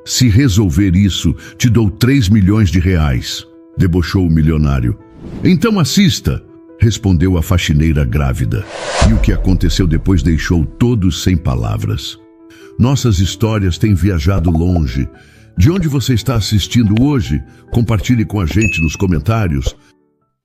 Se resolver isso, te dou 3 milhões de reais, debochou o milionário. Então assista, respondeu a faxineira grávida. E o que aconteceu depois deixou todos sem palavras. Nossas histórias têm viajado longe. De onde você está assistindo hoje? Compartilhe com a gente nos comentários.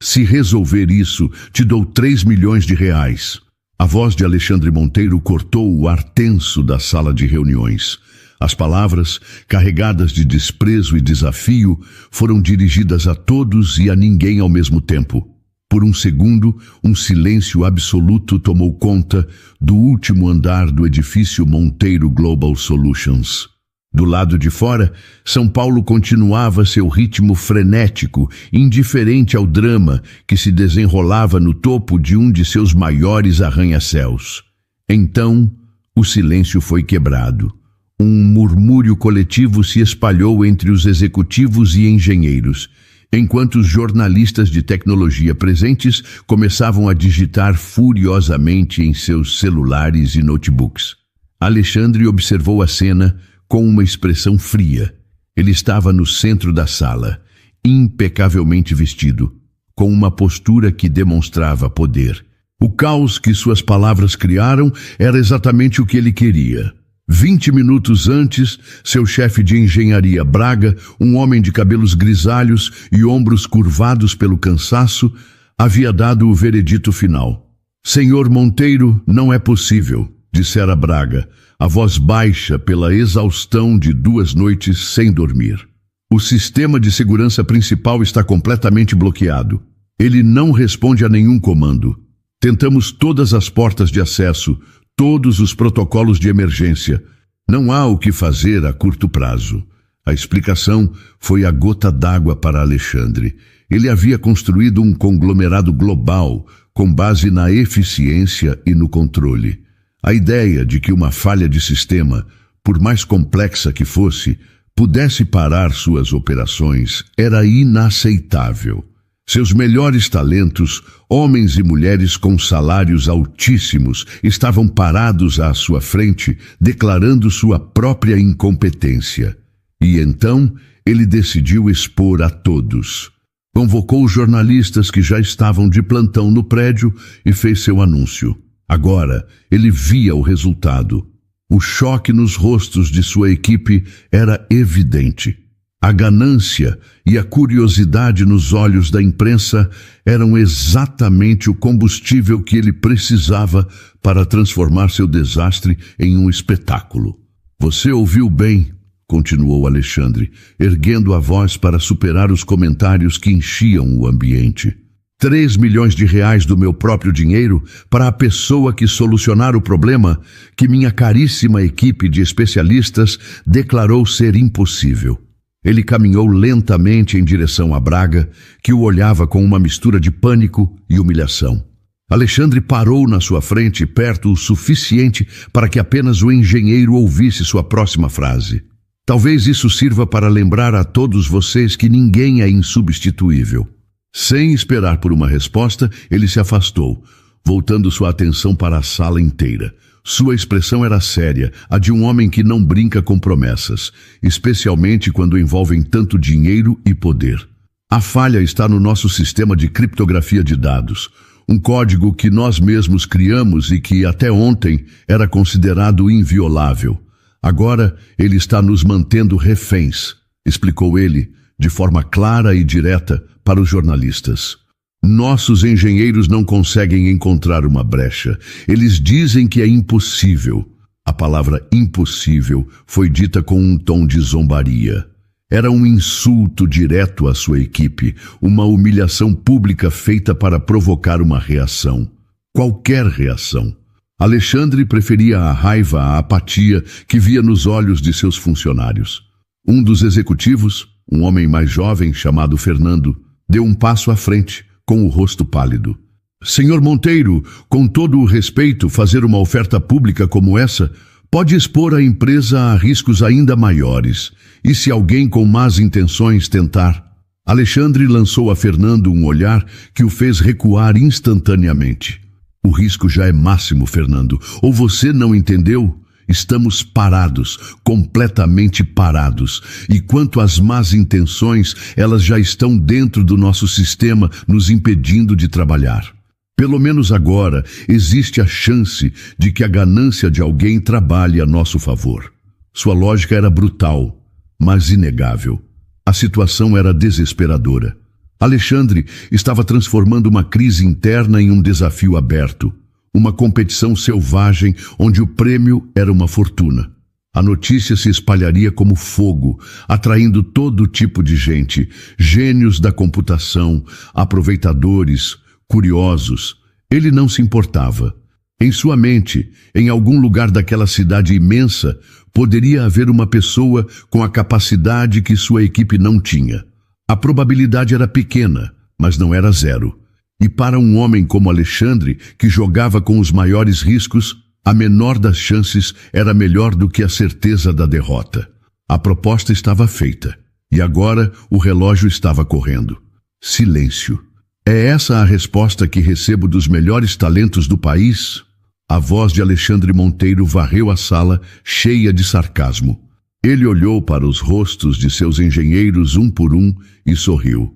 Se resolver isso, te dou 3 milhões de reais. A voz de Alexandre Monteiro cortou o ar tenso da sala de reuniões. As palavras, carregadas de desprezo e desafio, foram dirigidas a todos e a ninguém ao mesmo tempo. Por um segundo, um silêncio absoluto tomou conta do último andar do edifício Monteiro Global Solutions. Do lado de fora, São Paulo continuava seu ritmo frenético, indiferente ao drama que se desenrolava no topo de um de seus maiores arranha-céus. Então, o silêncio foi quebrado. Um murmúrio coletivo se espalhou entre os executivos e engenheiros, enquanto os jornalistas de tecnologia presentes começavam a digitar furiosamente em seus celulares e notebooks. Alexandre observou a cena com uma expressão fria. Ele estava no centro da sala, impecavelmente vestido, com uma postura que demonstrava poder. O caos que suas palavras criaram era exatamente o que ele queria. 20 minutos antes, seu chefe de engenharia, Braga, um homem de cabelos grisalhos e ombros curvados pelo cansaço, havia dado o veredito final. Senhor Monteiro, não é possível, dissera Braga, a voz baixa pela exaustão de 2 noites sem dormir. O sistema de segurança principal está completamente bloqueado. Ele não responde a nenhum comando. Tentamos todas as portas de acesso, todos os protocolos de emergência. Não há o que fazer a curto prazo. A explicação foi a gota d'água para Alexandre. Ele havia construído um conglomerado global com base na eficiência e no controle. A ideia de que uma falha de sistema, por mais complexa que fosse, pudesse parar suas operações era inaceitável. Seus melhores talentos, homens e mulheres com salários altíssimos, estavam parados à sua frente, declarando sua própria incompetência. E então ele decidiu expor a todos. Convocou os jornalistas que já estavam de plantão no prédio e fez seu anúncio. Agora ele via o resultado. O choque nos rostos de sua equipe era evidente. A ganância e a curiosidade nos olhos da imprensa eram exatamente o combustível que ele precisava para transformar seu desastre em um espetáculo. Você ouviu bem, continuou Alexandre, erguendo a voz para superar os comentários que enchiam o ambiente. 3 milhões de reais do meu próprio dinheiro para a pessoa que solucionar o problema que minha caríssima equipe de especialistas declarou ser impossível. Ele caminhou lentamente em direção a Braga, que o olhava com uma mistura de pânico e humilhação. Alexandre parou na sua frente, perto o suficiente para que apenas o engenheiro ouvisse sua próxima frase. Talvez isso sirva para lembrar a todos vocês que ninguém é insubstituível. Sem esperar por uma resposta, ele se afastou, voltando sua atenção para a sala inteira. Sua expressão era séria, a de um homem que não brinca com promessas, especialmente quando envolvem tanto dinheiro e poder. A falha está no nosso sistema de criptografia de dados, um código que nós mesmos criamos e que até ontem era considerado inviolável. Agora ele está nos mantendo reféns, explicou ele, de forma clara e direta para os jornalistas. Nossos engenheiros não conseguem encontrar uma brecha. Eles dizem que é impossível. A palavra impossível foi dita com um tom de zombaria. Era um insulto direto à sua equipe, uma humilhação pública feita para provocar uma reação. Qualquer reação. Alexandre preferia a raiva à apatia que via nos olhos de seus funcionários. Um dos executivos, um homem mais jovem chamado Fernando, deu um passo à frente, com o rosto pálido. Senhor Monteiro, com todo o respeito, fazer uma oferta pública como essa pode expor a empresa a riscos ainda maiores. E se alguém com más intenções tentar? Alexandre lançou a Fernando um olhar que o fez recuar instantaneamente. O risco já é máximo, Fernando. Ou você não entendeu? Estamos parados, completamente parados. E quanto às más intenções, elas já estão dentro do nosso sistema, nos impedindo de trabalhar. Pelo menos agora, existe a chance de que a ganância de alguém trabalhe a nosso favor. Sua lógica era brutal, mas inegável. A situação era desesperadora. Alexandre estava transformando uma crise interna em um desafio aberto. Uma competição selvagem onde o prêmio era uma fortuna. A notícia se espalharia como fogo, atraindo todo tipo de gente, gênios da computação, aproveitadores, curiosos. Ele não se importava. Em sua mente, em algum lugar daquela cidade imensa, poderia haver uma pessoa com a capacidade que sua equipe não tinha. A probabilidade era pequena, mas não era zero. E para um homem como Alexandre, que jogava com os maiores riscos, a menor das chances era melhor do que a certeza da derrota. A proposta estava feita, e agora o relógio estava correndo. Silêncio. É essa a resposta que recebo dos melhores talentos do país? A voz de Alexandre Monteiro varreu a sala, cheia de sarcasmo. Ele olhou para os rostos de seus engenheiros um por um e sorriu.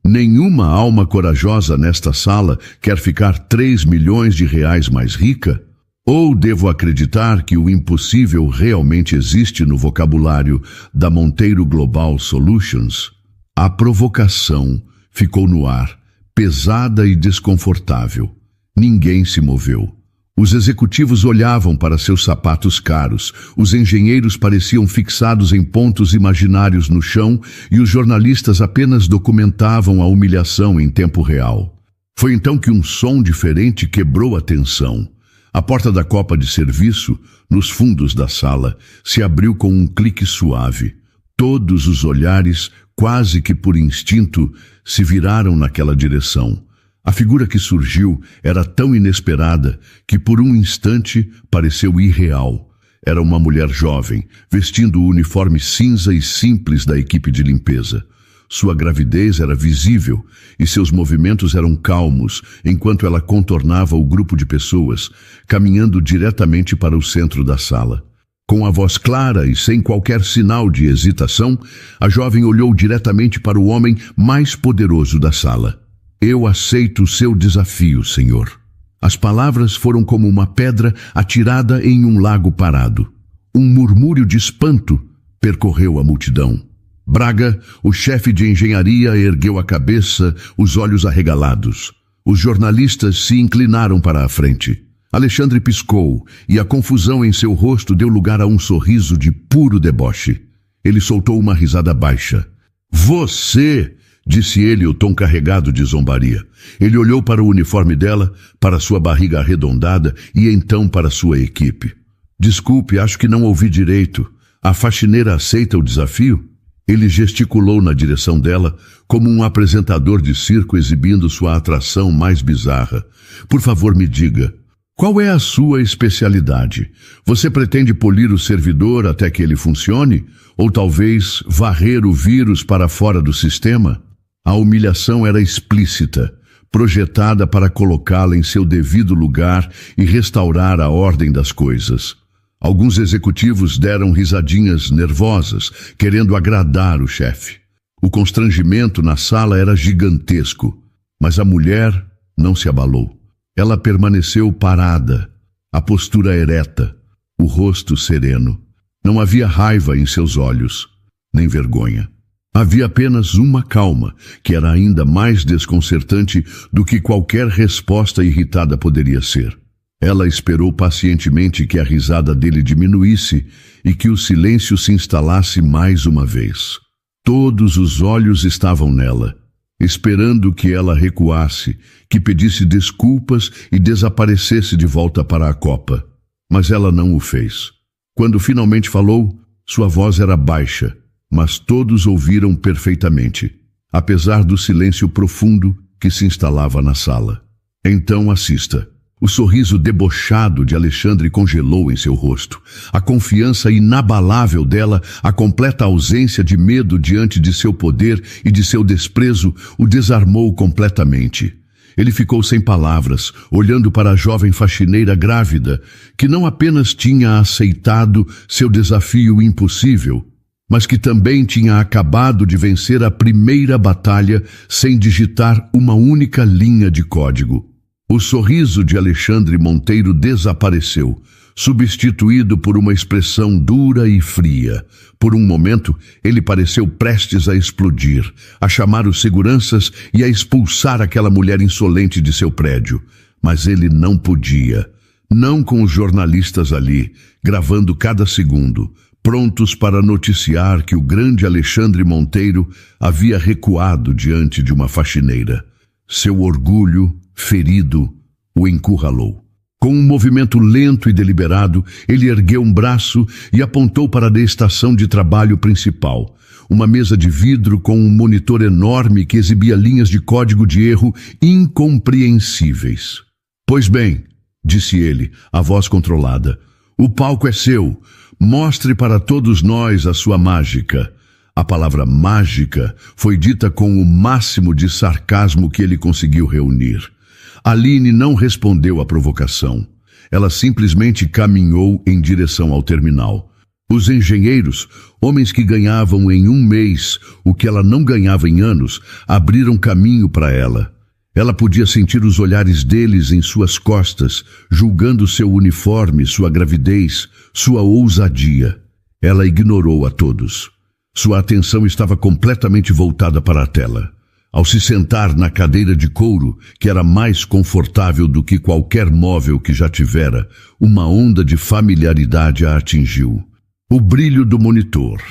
Nenhuma alma corajosa nesta sala quer ficar 3 milhões de reais mais rica? Ou devo acreditar que o impossível realmente existe no vocabulário da Monteiro Global Solutions? A provocação ficou no ar, pesada e desconfortável. Ninguém se moveu. Os executivos olhavam para seus sapatos caros, os engenheiros pareciam fixados em pontos imaginários no chão e os jornalistas apenas documentavam a humilhação em tempo real. Foi então que um som diferente quebrou a tensão. A porta da copa de serviço, nos fundos da sala, se abriu com um clique suave. Todos os olhares, quase que por instinto, se viraram naquela direção. A figura que surgiu era tão inesperada que por um instante pareceu irreal. Era uma mulher jovem, vestindo o uniforme cinza e simples da equipe de limpeza. Sua gravidez era visível e seus movimentos eram calmos enquanto ela contornava o grupo de pessoas, caminhando diretamente para o centro da sala. Com a voz clara e sem qualquer sinal de hesitação, a jovem olhou diretamente para o homem mais poderoso da sala. Eu aceito o seu desafio, senhor. As palavras foram como uma pedra atirada em um lago parado. Um murmúrio de espanto percorreu a multidão. Braga, o chefe de engenharia, ergueu a cabeça, os olhos arregalados. Os jornalistas se inclinaram para a frente. Alexandre piscou e a confusão em seu rosto deu lugar a um sorriso de puro deboche. Ele soltou uma risada baixa. Você! Disse ele, o tom carregado de zombaria. Ele olhou para o uniforme dela, para sua barriga arredondada e então para sua equipe. Desculpe, acho que não ouvi direito. A faxineira aceita o desafio? Ele gesticulou na direção dela, como um apresentador de circo exibindo sua atração mais bizarra. Por favor, me diga, qual é a sua especialidade? Você pretende polir o servidor até que ele funcione? Ou talvez varrer o vírus para fora do sistema? A humilhação era explícita, projetada para colocá-la em seu devido lugar e restaurar a ordem das coisas. Alguns executivos deram risadinhas nervosas, querendo agradar o chefe. O constrangimento na sala era gigantesco, mas a mulher não se abalou. Ela permaneceu parada, a postura ereta, o rosto sereno. Não havia raiva em seus olhos, nem vergonha. Havia apenas uma calma, que era ainda mais desconcertante do que qualquer resposta irritada poderia ser. Ela esperou pacientemente que a risada dele diminuísse e que o silêncio se instalasse mais uma vez. Todos os olhos estavam nela, esperando que ela recuasse, que pedisse desculpas e desaparecesse de volta para a copa. Mas ela não o fez. Quando finalmente falou, sua voz era baixa, mas todos ouviram perfeitamente, apesar do silêncio profundo que se instalava na sala. Então assista. O sorriso debochado de Alexandre congelou em seu rosto. A confiança inabalável dela, a completa ausência de medo diante de seu poder e de seu desprezo, o desarmou completamente. Ele ficou sem palavras, olhando para a jovem faxineira grávida, que não apenas tinha aceitado seu desafio impossível, mas que também tinha acabado de vencer a primeira batalha sem digitar uma única linha de código. O sorriso de Alexandre Monteiro desapareceu, substituído por uma expressão dura e fria. Por um momento, ele pareceu prestes a explodir, a chamar os seguranças e a expulsar aquela mulher insolente de seu prédio. Mas ele não podia. Não com os jornalistas ali, gravando cada segundo, prontos para noticiar que o grande Alexandre Monteiro havia recuado diante de uma faxineira. Seu orgulho, ferido, o encurralou. Com um movimento lento e deliberado, ele ergueu um braço e apontou para a estação de trabalho principal, uma mesa de vidro com um monitor enorme que exibia linhas de código de erro incompreensíveis. "Pois bem", disse ele, a voz controlada, "o palco é seu. Mostre para todos nós a sua mágica." A palavra mágica foi dita com o máximo de sarcasmo que ele conseguiu reunir. Aline não respondeu à provocação. Ela simplesmente caminhou em direção ao terminal. Os engenheiros, homens que ganhavam em um mês o que ela não ganhava em anos, abriram caminho para ela. Ela podia sentir os olhares deles em suas costas, julgando seu uniforme, sua gravidez, sua ousadia. Ela ignorou a todos. Sua atenção estava completamente voltada para a tela. Ao se sentar na cadeira de couro, que era mais confortável do que qualquer móvel que já tivera, uma onda de familiaridade a atingiu. O brilho do monitor,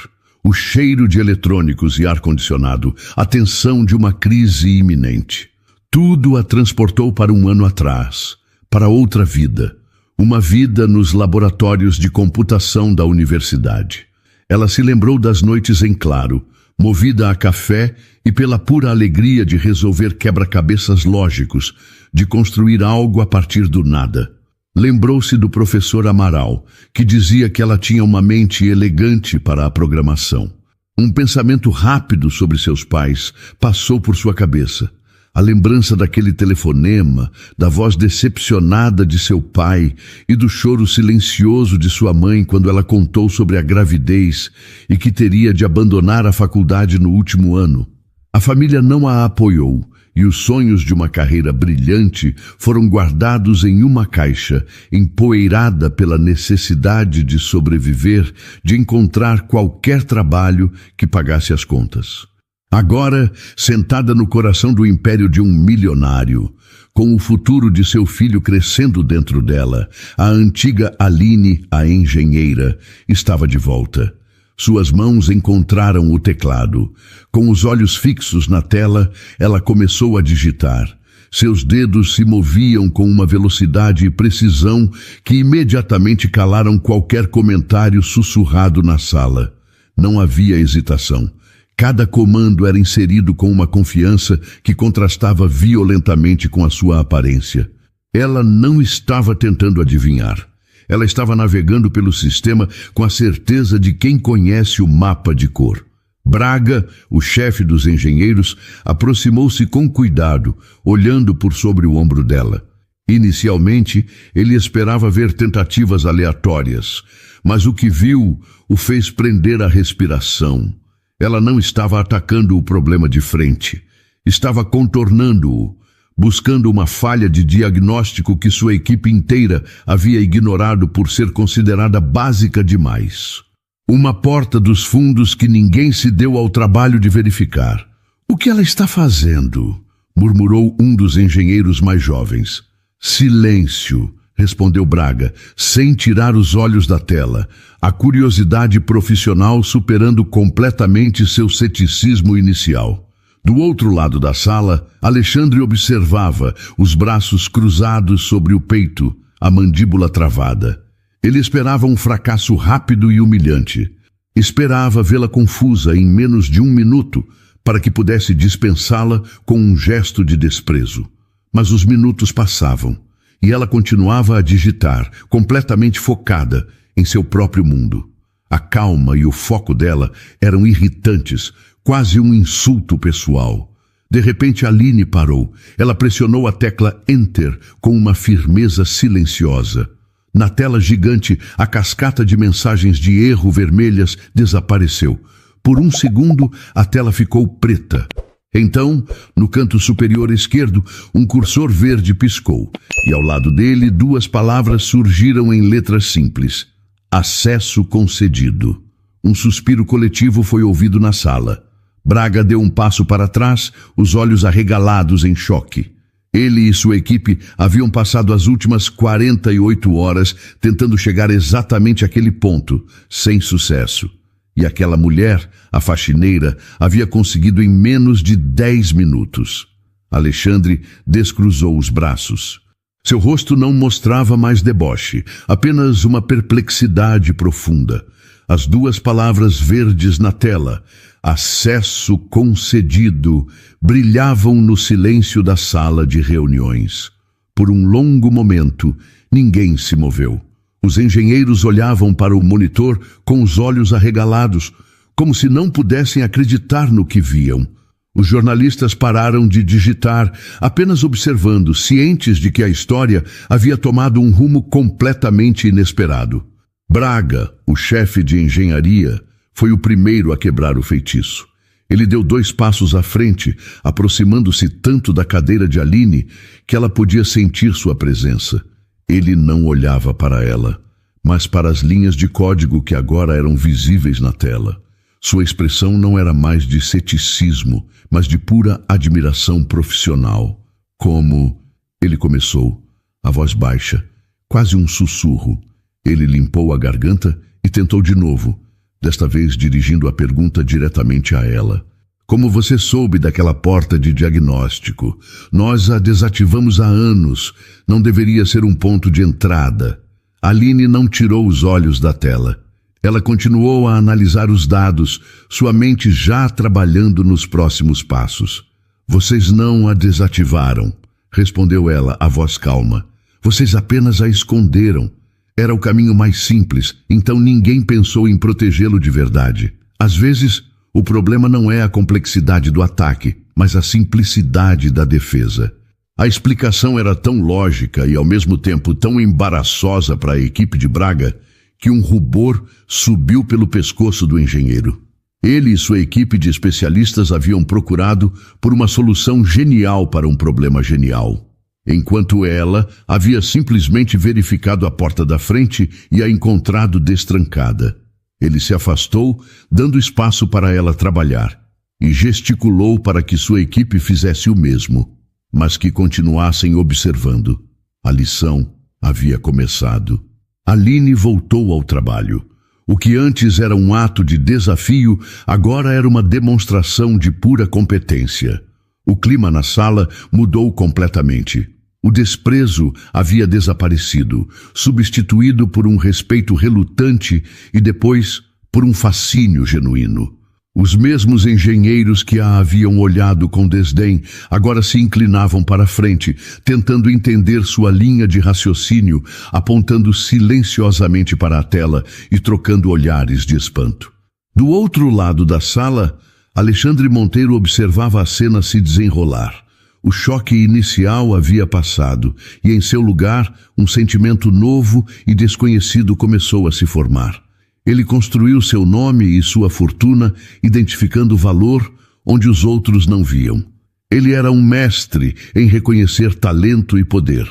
o cheiro de eletrônicos e ar-condicionado, a tensão de uma crise iminente. Tudo a transportou para um ano atrás, para outra vida, uma vida nos laboratórios de computação da universidade. Ela se lembrou das noites em claro, movida a café e pela pura alegria de resolver quebra-cabeças lógicos, de construir algo a partir do nada. Lembrou-se do professor Amaral, que dizia que ela tinha uma mente elegante para a programação. Um pensamento rápido sobre seus pais passou por sua cabeça. A lembrança daquele telefonema, da voz decepcionada de seu pai e do choro silencioso de sua mãe quando ela contou sobre a gravidez e que teria de abandonar a faculdade no último ano. A família não a apoiou e os sonhos de uma carreira brilhante foram guardados em uma caixa, empoeirada pela necessidade de sobreviver, de encontrar qualquer trabalho que pagasse as contas. Agora, sentada no coração do império de um milionário, com o futuro de seu filho crescendo dentro dela, a antiga Aline, a engenheira, estava de volta. Suas mãos encontraram o teclado. Com os olhos fixos na tela, ela começou a digitar. Seus dedos se moviam com uma velocidade e precisão que imediatamente calaram qualquer comentário sussurrado na sala. Não havia hesitação. Cada comando era inserido com uma confiança que contrastava violentamente com a sua aparência. Ela não estava tentando adivinhar. Ela estava navegando pelo sistema com a certeza de quem conhece o mapa de cor. Braga, o chefe dos engenheiros, aproximou-se com cuidado, olhando por sobre o ombro dela. Inicialmente, ele esperava ver tentativas aleatórias, mas o que viu o fez prender a respiração. Ela não estava atacando o problema de frente. Estava contornando-o, buscando uma falha de diagnóstico que sua equipe inteira havia ignorado por ser considerada básica demais. Uma porta dos fundos que ninguém se deu ao trabalho de verificar. "O que ela está fazendo?" murmurou um dos engenheiros mais jovens. "Silêncio", respondeu Braga, sem tirar os olhos da tela, a curiosidade profissional superando completamente seu ceticismo inicial. Do outro lado da sala, Alexandre observava, os braços cruzados sobre o peito, a mandíbula travada. Ele esperava um fracasso rápido e humilhante. Esperava vê-la confusa em menos de 1 minuto, para que pudesse dispensá-la com um gesto de desprezo. Mas os minutos passavam. E ela continuava a digitar, completamente focada em seu próprio mundo. A calma e o foco dela eram irritantes, quase um insulto pessoal. De repente, Aline parou. Ela pressionou a tecla Enter com uma firmeza silenciosa. Na tela gigante, a cascata de mensagens de erro vermelhas desapareceu. Por um segundo, a tela ficou preta. Então, no canto superior esquerdo, um cursor verde piscou, e ao lado dele, duas palavras surgiram em letras simples. Acesso concedido. Um suspiro coletivo foi ouvido na sala. Braga deu um passo para trás, os olhos arregalados em choque. Ele e sua equipe haviam passado as últimas 48 horas tentando chegar exatamente àquele ponto, sem sucesso. E aquela mulher, a faxineira, havia conseguido em menos de 10 minutos. Alexandre descruzou os braços. Seu rosto não mostrava mais deboche, apenas uma perplexidade profunda. As duas palavras verdes na tela, acesso concedido, brilhavam no silêncio da sala de reuniões. Por um longo momento, ninguém se moveu. Os engenheiros olhavam para o monitor com os olhos arregalados, como se não pudessem acreditar no que viam. Os jornalistas pararam de digitar, apenas observando, cientes de que a história havia tomado um rumo completamente inesperado. Braga, o chefe de engenharia, foi o primeiro a quebrar o feitiço. Ele deu 2 passos à frente, aproximando-se tanto da cadeira de Aline que ela podia sentir sua presença. Ele não olhava para ela, mas para as linhas de código que agora eram visíveis na tela. Sua expressão não era mais de ceticismo, mas de pura admiração profissional. Como... Ele começou, a voz baixa, quase um sussurro. Ele limpou a garganta e tentou de novo, desta vez dirigindo a pergunta diretamente a ela. Como você soube daquela porta de diagnóstico? Nós a desativamos há anos. Não deveria ser um ponto de entrada. Aline não tirou os olhos da tela. Ela continuou a analisar os dados, sua mente já trabalhando nos próximos passos. Vocês não a desativaram, respondeu ela, a voz calma. Vocês apenas a esconderam. Era o caminho mais simples, então ninguém pensou em protegê-lo de verdade. Às vezes, o problema não é a complexidade do ataque, mas a simplicidade da defesa. A explicação era tão lógica e ao mesmo tempo tão embaraçosa para a equipe de Braga que um rubor subiu pelo pescoço do engenheiro. Ele e sua equipe de especialistas haviam procurado por uma solução genial para um problema genial, enquanto ela havia simplesmente verificado a porta da frente e a encontrado destrancada. Ele se afastou, dando espaço para ela trabalhar, e gesticulou para que sua equipe fizesse o mesmo, mas que continuassem observando. A lição havia começado. Aline voltou ao trabalho. O que antes era um ato de desafio, agora era uma demonstração de pura competência. O clima na sala mudou completamente. O desprezo havia desaparecido, substituído por um respeito relutante e depois por um fascínio genuíno. Os mesmos engenheiros que a haviam olhado com desdém agora se inclinavam para a frente, tentando entender sua linha de raciocínio, apontando silenciosamente para a tela e trocando olhares de espanto. Do outro lado da sala, Alexandre Monteiro observava a cena se desenrolar. O choque inicial havia passado e, em seu lugar, um sentimento novo e desconhecido começou a se formar. Ele construiu seu nome e sua fortuna, identificando valor onde os outros não viam. Ele era um mestre em reconhecer talento e poder.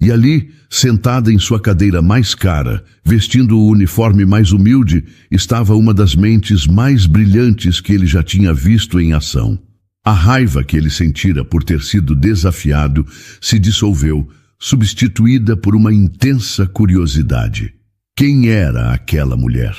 E ali, sentada em sua cadeira mais cara, vestindo o uniforme mais humilde, estava uma das mentes mais brilhantes que ele já tinha visto em ação. A raiva que ele sentira por ter sido desafiado se dissolveu, substituída por uma intensa curiosidade. Quem era aquela mulher?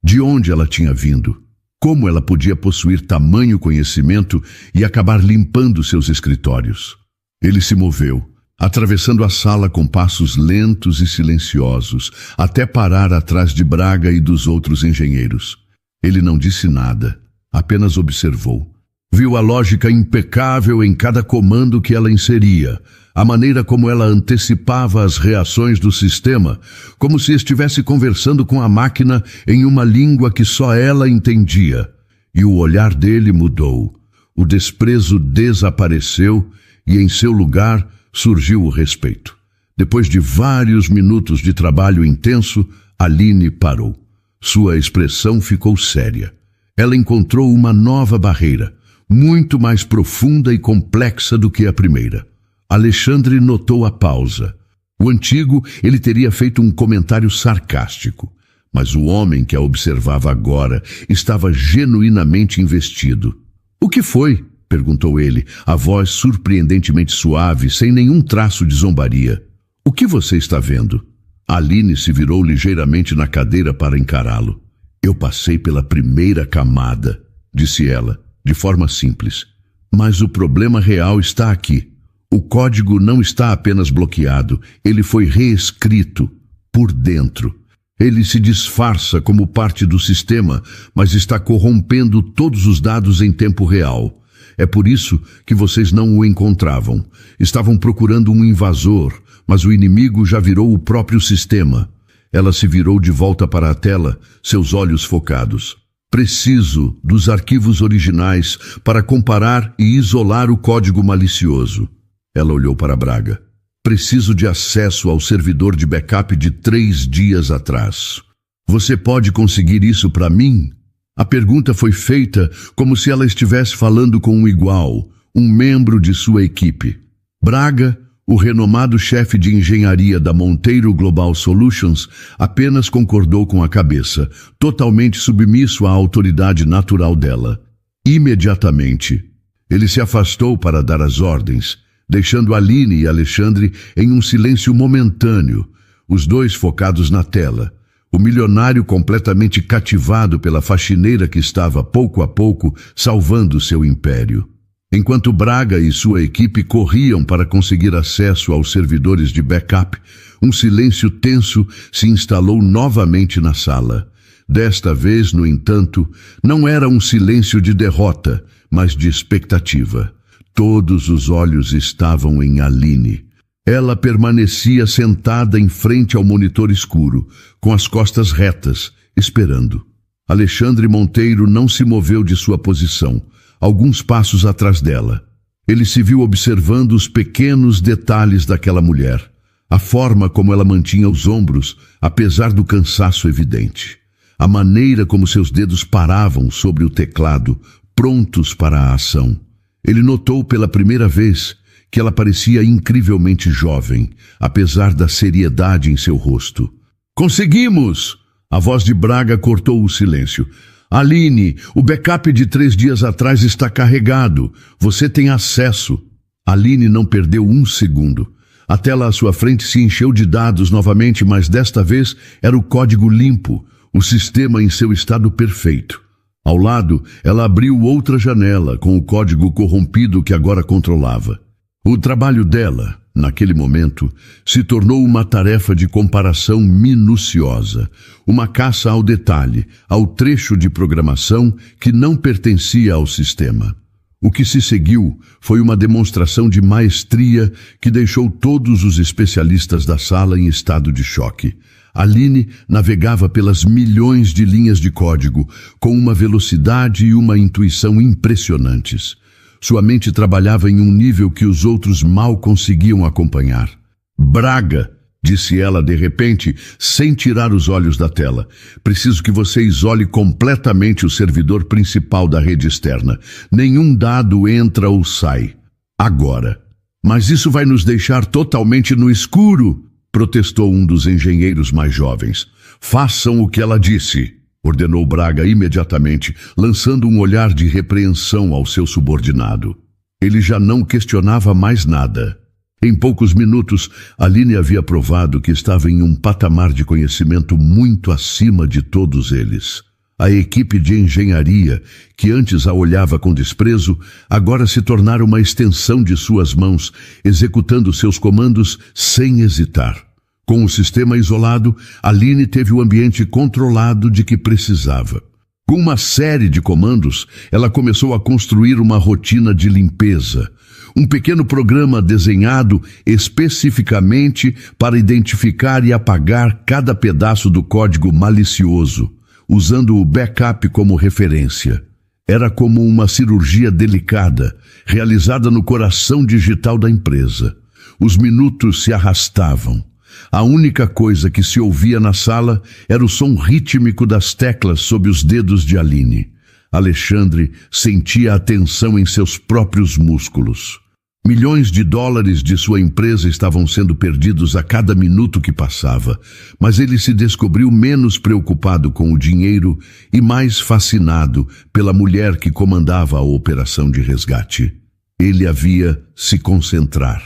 De onde ela tinha vindo? Como ela podia possuir tamanho conhecimento e acabar limpando seus escritórios? Ele se moveu, atravessando a sala com passos lentos e silenciosos, até parar atrás de Braga e dos outros engenheiros. Ele não disse nada, apenas observou. Viu a lógica impecável em cada comando que ela inseria, a maneira como ela antecipava as reações do sistema, como se estivesse conversando com a máquina em uma língua que só ela entendia. E o olhar dele mudou. O desprezo desapareceu e em seu lugar surgiu o respeito. Depois de vários minutos de trabalho intenso, Aline parou. Sua expressão ficou séria. Ela encontrou uma nova barreira, muito mais profunda e complexa do que a primeira. Alexandre notou a pausa. O antigo, ele teria feito um comentário sarcástico, mas o homem que a observava agora estava genuinamente investido. "O que foi?" perguntou ele, a voz surpreendentemente suave, sem nenhum traço de zombaria. "O que você está vendo?" Aline se virou ligeiramente na cadeira para encará-lo. "Eu passei pela primeira camada", disse ela, de forma simples. "Mas o problema real está aqui. O código não está apenas bloqueado, ele foi reescrito por dentro. Ele se disfarça como parte do sistema, mas está corrompendo todos os dados em tempo real. É por isso que vocês não o encontravam. Estavam procurando um invasor, mas o inimigo já virou o próprio sistema." Ela se virou de volta para a tela, seus olhos focados. "Preciso dos arquivos originais para comparar e isolar o código malicioso." Ela olhou para Braga. "Preciso de acesso ao servidor de backup de 3 dias atrás. Você pode conseguir isso para mim?" A pergunta foi feita como se ela estivesse falando com um igual, um membro de sua equipe. Braga, o renomado chefe de engenharia da Monteiro Global Solutions, apenas concordou com a cabeça, totalmente submisso à autoridade natural dela. Imediatamente, ele se afastou para dar as ordens, deixando Aline e Alexandre em um silêncio momentâneo, os dois focados na tela. O milionário completamente cativado pela faxineira que estava, pouco a pouco, salvando seu império. Enquanto Braga e sua equipe corriam para conseguir acesso aos servidores de backup, um silêncio tenso se instalou novamente na sala. Desta vez, no entanto, não era um silêncio de derrota, mas de expectativa. Todos os olhos estavam em Aline. Ela permanecia sentada em frente ao monitor escuro, com as costas retas, esperando. Alexandre Monteiro não se moveu de sua posição, alguns passos atrás dela. Ele se viu observando os pequenos detalhes daquela mulher, a forma como ela mantinha os ombros, apesar do cansaço evidente, a maneira como seus dedos paravam sobre o teclado, prontos para a ação. Ele notou pela primeira vez que ela parecia incrivelmente jovem, apesar da seriedade em seu rosto. "Conseguimos!" A voz de Braga cortou o silêncio. "Aline, o backup de 3 dias atrás está carregado. Você tem acesso." Aline não perdeu um segundo. A tela à sua frente se encheu de dados novamente, mas desta vez era o código limpo, o sistema em seu estado perfeito. Ao lado, ela abriu outra janela com o código corrompido que agora controlava. O trabalho dela, naquele momento, se tornou uma tarefa de comparação minuciosa, uma caça ao detalhe, ao trecho de programação que não pertencia ao sistema. O que se seguiu foi uma demonstração de maestria que deixou todos os especialistas da sala em estado de choque. Aline navegava pelas milhões de linhas de código com uma velocidade e uma intuição impressionantes. Sua mente trabalhava em um nível que os outros mal conseguiam acompanhar. "Braga", disse ela de repente, sem tirar os olhos da tela, "preciso que você isole completamente o servidor principal da rede externa. Nenhum dado entra ou sai. Agora." "Mas isso vai nos deixar totalmente no escuro", protestou um dos engenheiros mais jovens. "Façam o que ela disse", ordenou Braga imediatamente, lançando um olhar de repreensão ao seu subordinado. Ele já não questionava mais nada. Em poucos minutos, Aline havia provado que estava em um patamar de conhecimento muito acima de todos eles. A equipe de engenharia, que antes a olhava com desprezo, agora se tornara uma extensão de suas mãos, executando seus comandos sem hesitar. Com o sistema isolado, Aline teve o ambiente controlado de que precisava. Com uma série de comandos, ela começou a construir uma rotina de limpeza, um pequeno programa desenhado especificamente para identificar e apagar cada pedaço do código malicioso, usando o backup como referência. Era como uma cirurgia delicada, realizada no coração digital da empresa. Os minutos se arrastavam. A única coisa que se ouvia na sala era o som rítmico das teclas sob os dedos de Aline. Alexandre sentia a tensão em seus próprios músculos. Milhões de dólares de sua empresa estavam sendo perdidos a cada minuto que passava, mas ele se descobriu menos preocupado com o dinheiro e mais fascinado pela mulher que comandava a operação de resgate. Ele havia se concentrar.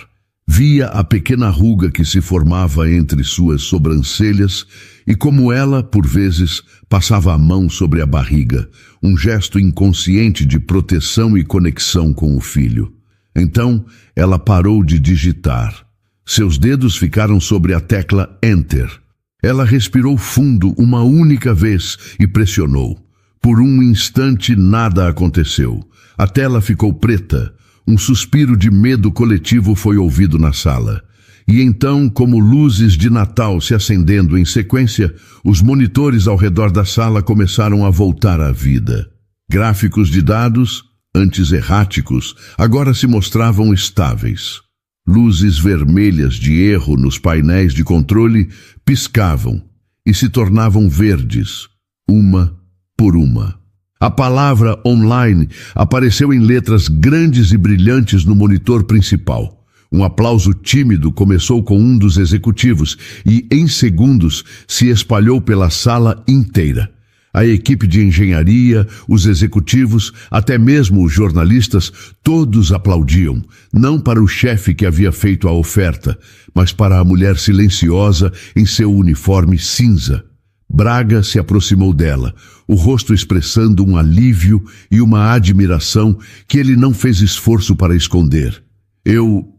Via a pequena ruga que se formava entre suas sobrancelhas e como ela, por vezes, passava a mão sobre a barriga, um gesto inconsciente de proteção e conexão com o filho. Então, ela parou de digitar. Seus dedos ficaram sobre a tecla Enter. Ela respirou fundo uma única vez e pressionou. Por um instante, nada aconteceu. A tela ficou preta. Um suspiro de medo coletivo foi ouvido na sala. E então, como luzes de Natal se acendendo em sequência, os monitores ao redor da sala começaram a voltar à vida. Gráficos de dados, antes erráticos, agora se mostravam estáveis. Luzes vermelhas de erro nos painéis de controle piscavam e se tornavam verdes, uma por uma. A palavra online apareceu em letras grandes e brilhantes no monitor principal. Um aplauso tímido começou com um dos executivos e, em segundos, se espalhou pela sala inteira. A equipe de engenharia, os executivos, até mesmo os jornalistas, todos aplaudiam, não para o chefe que havia feito a oferta, mas para a mulher silenciosa em seu uniforme cinza. Braga se aproximou dela, o rosto expressando um alívio e uma admiração que ele não fez esforço para esconder. Eu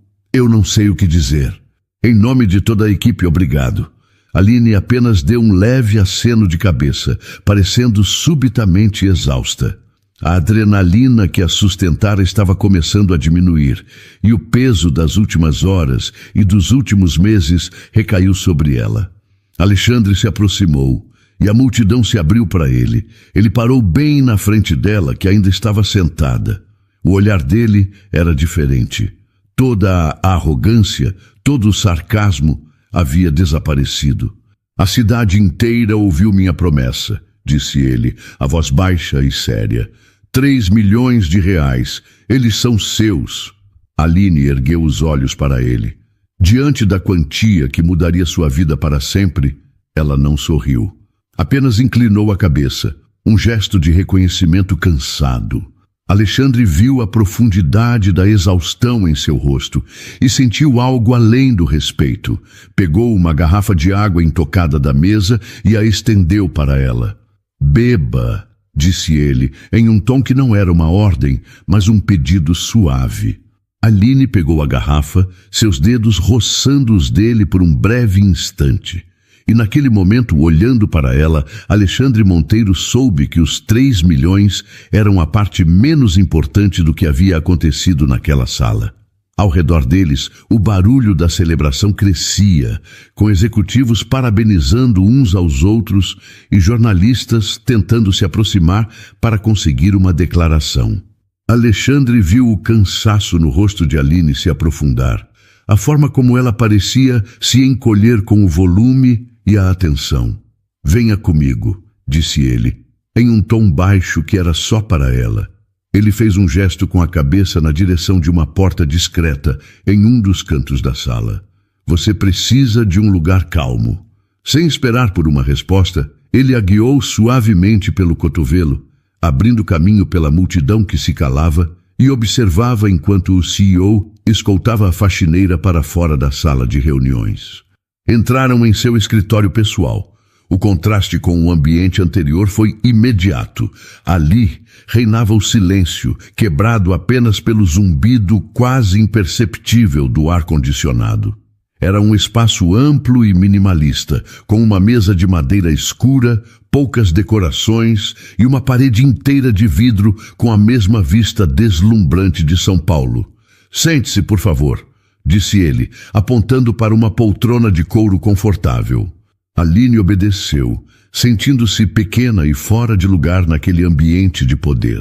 não sei o que dizer. Em nome de toda a equipe, obrigado. Aline apenas deu um leve aceno de cabeça, parecendo subitamente exausta. A adrenalina que a sustentara estava começando a diminuir, e o peso das últimas horas e dos últimos meses recaiu sobre ela. Alexandre se aproximou, e a multidão se abriu para ele. Ele parou bem na frente dela, que ainda estava sentada. O olhar dele era diferente. Toda a arrogância, todo o sarcasmo havia desaparecido. A cidade inteira ouviu minha promessa, disse ele, a voz baixa e séria. 3 milhões de reais, eles são seus. Aline ergueu os olhos para ele. Diante da quantia que mudaria sua vida para sempre, ela não sorriu. Apenas inclinou a cabeça, um gesto de reconhecimento cansado. Alexandre viu a profundidade da exaustão em seu rosto e sentiu algo além do respeito. Pegou uma garrafa de água intocada da mesa e a estendeu para ela. Beba, disse ele, em um tom que não era uma ordem, mas um pedido suave. Aline pegou a garrafa, seus dedos roçando os dele por um breve instante. E naquele momento, olhando para ela, Alexandre Monteiro soube que os 3 milhões eram a parte menos importante do que havia acontecido naquela sala. Ao redor deles, o barulho da celebração crescia, com executivos parabenizando uns aos outros e jornalistas tentando se aproximar para conseguir uma declaração. Alexandre viu o cansaço no rosto de Aline se aprofundar, a forma como ela parecia se encolher com o volume e a atenção. Venha comigo, disse ele, em um tom baixo que era só para ela. Ele fez um gesto com a cabeça na direção de uma porta discreta em um dos cantos da sala. Você precisa de um lugar calmo. Sem esperar por uma resposta, ele a guiou suavemente pelo cotovelo, abrindo caminho pela multidão que se calava e observava enquanto o CEO escoltava a faxineira para fora da sala de reuniões. Entraram em seu escritório pessoal. O contraste com o ambiente anterior foi imediato. Ali reinava o silêncio, quebrado apenas pelo zumbido quase imperceptível do ar-condicionado. Era um espaço amplo e minimalista, com uma mesa de madeira escura, poucas decorações e uma parede inteira de vidro com a mesma vista deslumbrante de São Paulo. Sente-se, por favor, disse ele, apontando para uma poltrona de couro confortável. Aline obedeceu, sentindo-se pequena e fora de lugar naquele ambiente de poder.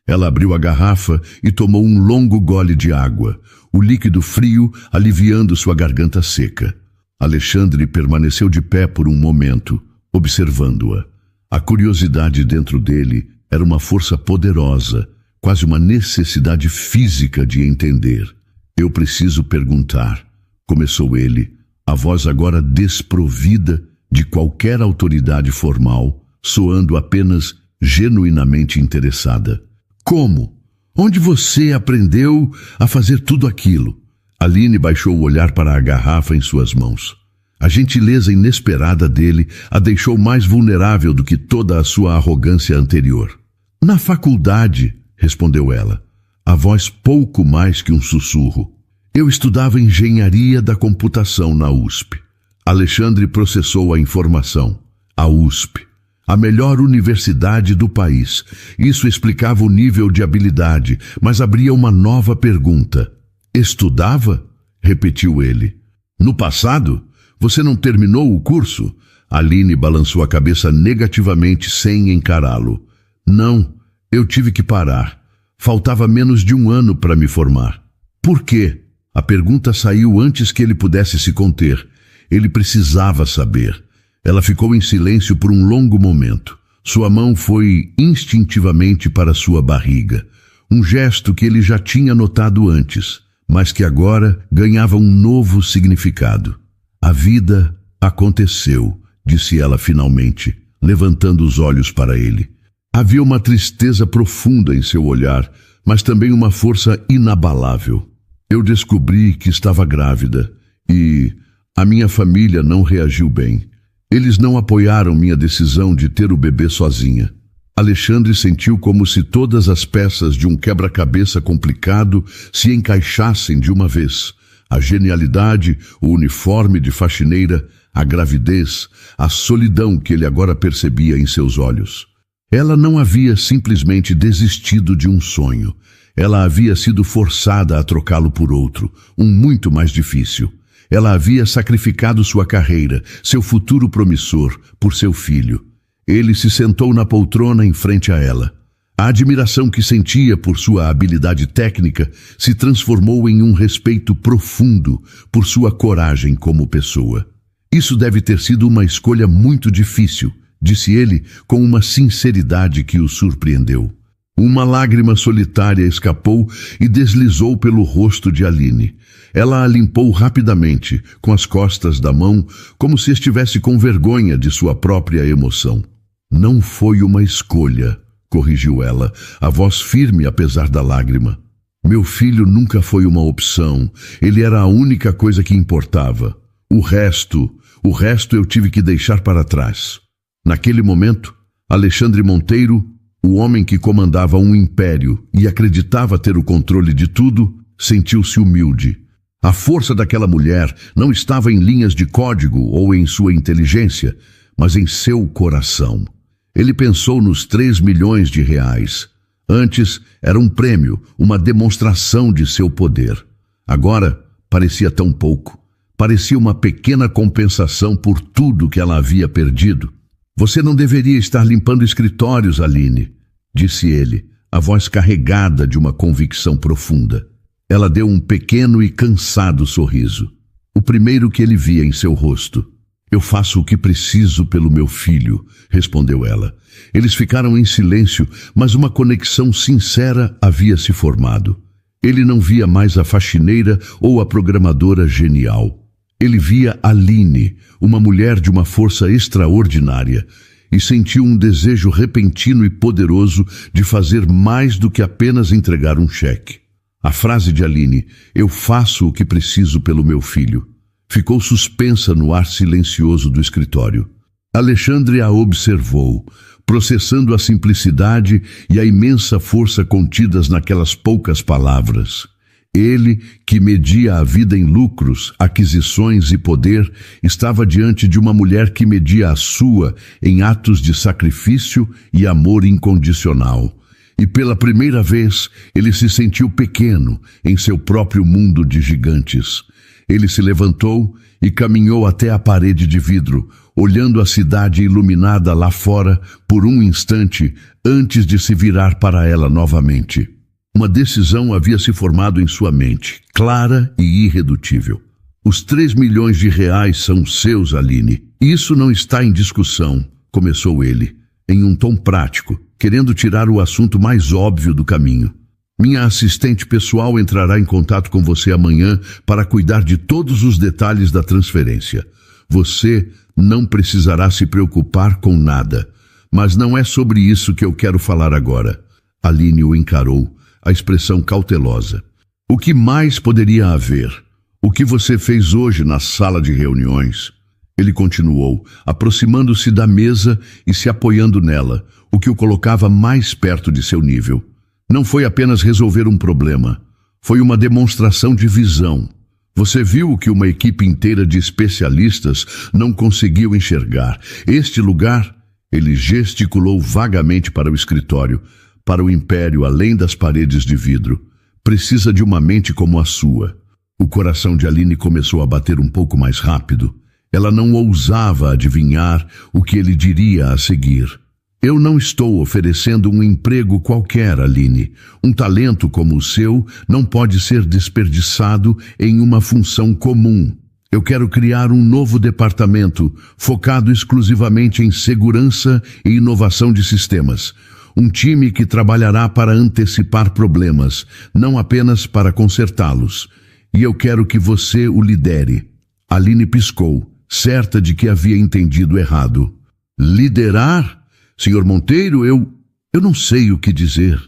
Ela abriu a garrafa e tomou um longo gole de água, o líquido frio aliviando sua garganta seca. Alexandre permaneceu de pé por um momento, observando-a. A curiosidade dentro dele era uma força poderosa, quase uma necessidade física de entender. Eu preciso perguntar, começou ele, a voz agora desprovida de qualquer autoridade formal, soando apenas genuinamente interessada. Como? Onde você aprendeu a fazer tudo aquilo? Aline baixou o olhar para a garrafa em suas mãos. A gentileza inesperada dele a deixou mais vulnerável do que toda a sua arrogância anterior. Na faculdade, respondeu ela, a voz pouco mais que um sussurro. Eu estudava engenharia da computação na USP. Alexandre processou a informação. A USP, a melhor universidade do país. Isso explicava o nível de habilidade, mas abria uma nova pergunta. Estudava? Repetiu ele. No passado? Você não terminou o curso? Aline balançou a cabeça negativamente sem encará-lo. Não, eu tive que parar. Faltava menos de um ano para me formar. Por quê? A pergunta saiu antes que ele pudesse se conter. Ele precisava saber. Ela ficou em silêncio por um longo momento. Sua mão foi instintivamente para sua barriga. Um gesto que ele já tinha notado antes, mas que agora ganhava um novo significado. A vida aconteceu, disse ela finalmente, levantando os olhos para ele. Havia uma tristeza profunda em seu olhar, mas também uma força inabalável. Eu descobri que estava grávida e a minha família não reagiu bem. Eles não apoiaram minha decisão de ter o bebê sozinha. Alexandre sentiu como se todas as peças de um quebra-cabeça complicado se encaixassem de uma vez. A genialidade, o uniforme de faxineira, a gravidez, a solidão que ele agora percebia em seus olhos. Ela não havia simplesmente desistido de um sonho. Ela havia sido forçada a trocá-lo por outro, um muito mais difícil. Ela havia sacrificado sua carreira, seu futuro promissor, por seu filho. Ele se sentou na poltrona em frente a ela. A admiração que sentia por sua habilidade técnica se transformou em um respeito profundo por sua coragem como pessoa. Isso deve ter sido uma escolha muito difícil, disse ele com uma sinceridade que o surpreendeu. Uma lágrima solitária escapou e deslizou pelo rosto de Aline. Ela a limpou rapidamente, com as costas da mão, como se estivesse com vergonha de sua própria emoção. Não foi uma escolha, corrigiu ela, a voz firme apesar da lágrima. Meu filho nunca foi uma opção, ele era a única coisa que importava. O resto eu tive que deixar para trás. Naquele momento, Alexandre Monteiro, o homem que comandava um império e acreditava ter o controle de tudo, sentiu-se humilde. A força daquela mulher não estava em linhas de código ou em sua inteligência, mas em seu coração. Ele pensou nos 3 milhões de reais. Antes era um prêmio, uma demonstração de seu poder. Agora parecia tão pouco. Parecia uma pequena compensação por tudo que ela havia perdido. Você não deveria estar limpando escritórios, Aline, disse ele, a voz carregada de uma convicção profunda. Ela deu um pequeno e cansado sorriso, o primeiro que ele via em seu rosto. Eu faço o que preciso pelo meu filho, respondeu ela. Eles ficaram em silêncio, mas uma conexão sincera havia se formado. Ele não via mais a faxineira ou a programadora genial. Ele via Aline, uma mulher de uma força extraordinária, e sentiu um desejo repentino e poderoso de fazer mais do que apenas entregar um cheque. A frase de Aline, eu faço o que preciso pelo meu filho, ficou suspensa no ar silencioso do escritório. Alexandre a observou, processando a simplicidade e a imensa força contidas naquelas poucas palavras. Ele, que media a vida em lucros, aquisições e poder, estava diante de uma mulher que media a sua em atos de sacrifício e amor incondicional. E pela primeira vez, ele se sentiu pequeno em seu próprio mundo de gigantes. Ele se levantou e caminhou até a parede de vidro, olhando a cidade iluminada lá fora por um instante antes de se virar para ela novamente. Uma decisão havia se formado em sua mente, clara e irredutível. Os 3 milhões de reais são seus, Aline. Isso não está em discussão, começou ele, em um tom prático, querendo tirar o assunto mais óbvio do caminho. Minha assistente pessoal entrará em contato com você amanhã para cuidar de todos os detalhes da transferência. Você não precisará se preocupar com nada. Mas não é sobre isso que eu quero falar agora. Aline o encarou, a expressão cautelosa. O que mais poderia haver? O que você fez hoje na sala de reuniões? Ele continuou, aproximando-se da mesa e se apoiando nela, o que o colocava mais perto de seu nível. Não foi apenas resolver um problema. Foi uma demonstração de visão. Você viu o que uma equipe inteira de especialistas não conseguiu enxergar. Este lugar, ele gesticulou vagamente para o escritório, para o império além das paredes de vidro, precisa de uma mente como a sua. O coração de Aline começou a bater um pouco mais rápido. Ela não ousava adivinhar o que ele diria a seguir. Eu não estou oferecendo um emprego qualquer, Aline. Um talento como o seu não pode ser desperdiçado em uma função comum. Eu quero criar um novo departamento focado exclusivamente em segurança e inovação de sistemas. Um time que trabalhará para antecipar problemas, não apenas para consertá-los. E eu quero que você o lidere. Aline piscou, certa de que havia entendido errado. Liderar? Senhor Monteiro, eu não sei o que dizer.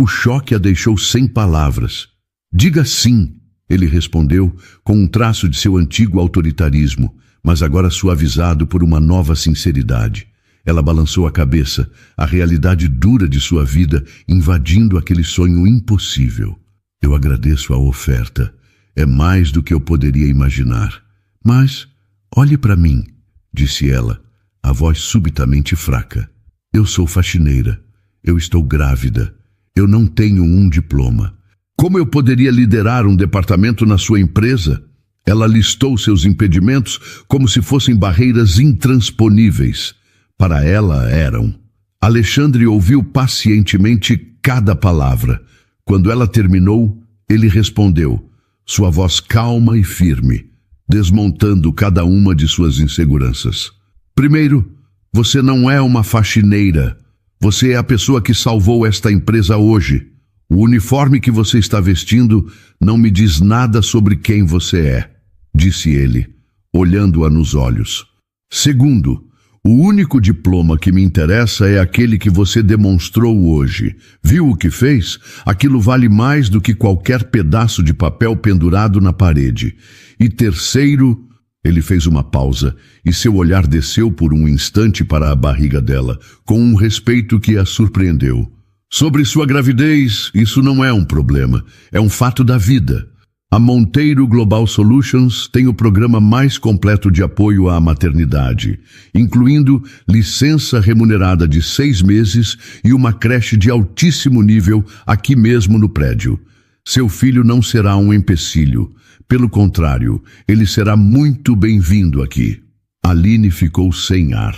O choque a deixou sem palavras. Diga sim, ele respondeu com um traço de seu antigo autoritarismo, mas agora suavizado por uma nova sinceridade. Ela balançou a cabeça, a realidade dura de sua vida invadindo aquele sonho impossível. Eu agradeço a oferta. É mais do que eu poderia imaginar. Mas, olhe para mim, disse ela, a voz subitamente fraca. Eu sou faxineira. Eu estou grávida. Eu não tenho um diploma. Como eu poderia liderar um departamento na sua empresa? Ela listou seus impedimentos como se fossem barreiras intransponíveis. Para ela eram. Alexandre ouviu pacientemente cada palavra. Quando ela terminou, ele respondeu, sua voz calma e firme, desmontando cada uma de suas inseguranças. Primeiro, você não é uma faxineira. Você é a pessoa que salvou esta empresa hoje. O uniforme que você está vestindo não me diz nada sobre quem você é, disse ele, olhando-a nos olhos. Segundo, o único diploma que me interessa é aquele que você demonstrou hoje. Viu o que fez? Aquilo vale mais do que qualquer pedaço de papel pendurado na parede. E terceiro, ele fez uma pausa e seu olhar desceu por um instante para a barriga dela, com um respeito que a surpreendeu. Sobre sua gravidez, isso não é um problema, é um fato da vida. A Monteiro Global Solutions tem o programa mais completo de apoio à maternidade, incluindo licença remunerada de 6 meses e uma creche de altíssimo nível aqui mesmo no prédio. Seu filho não será um empecilho. Pelo contrário, ele será muito bem-vindo aqui. Aline ficou sem ar.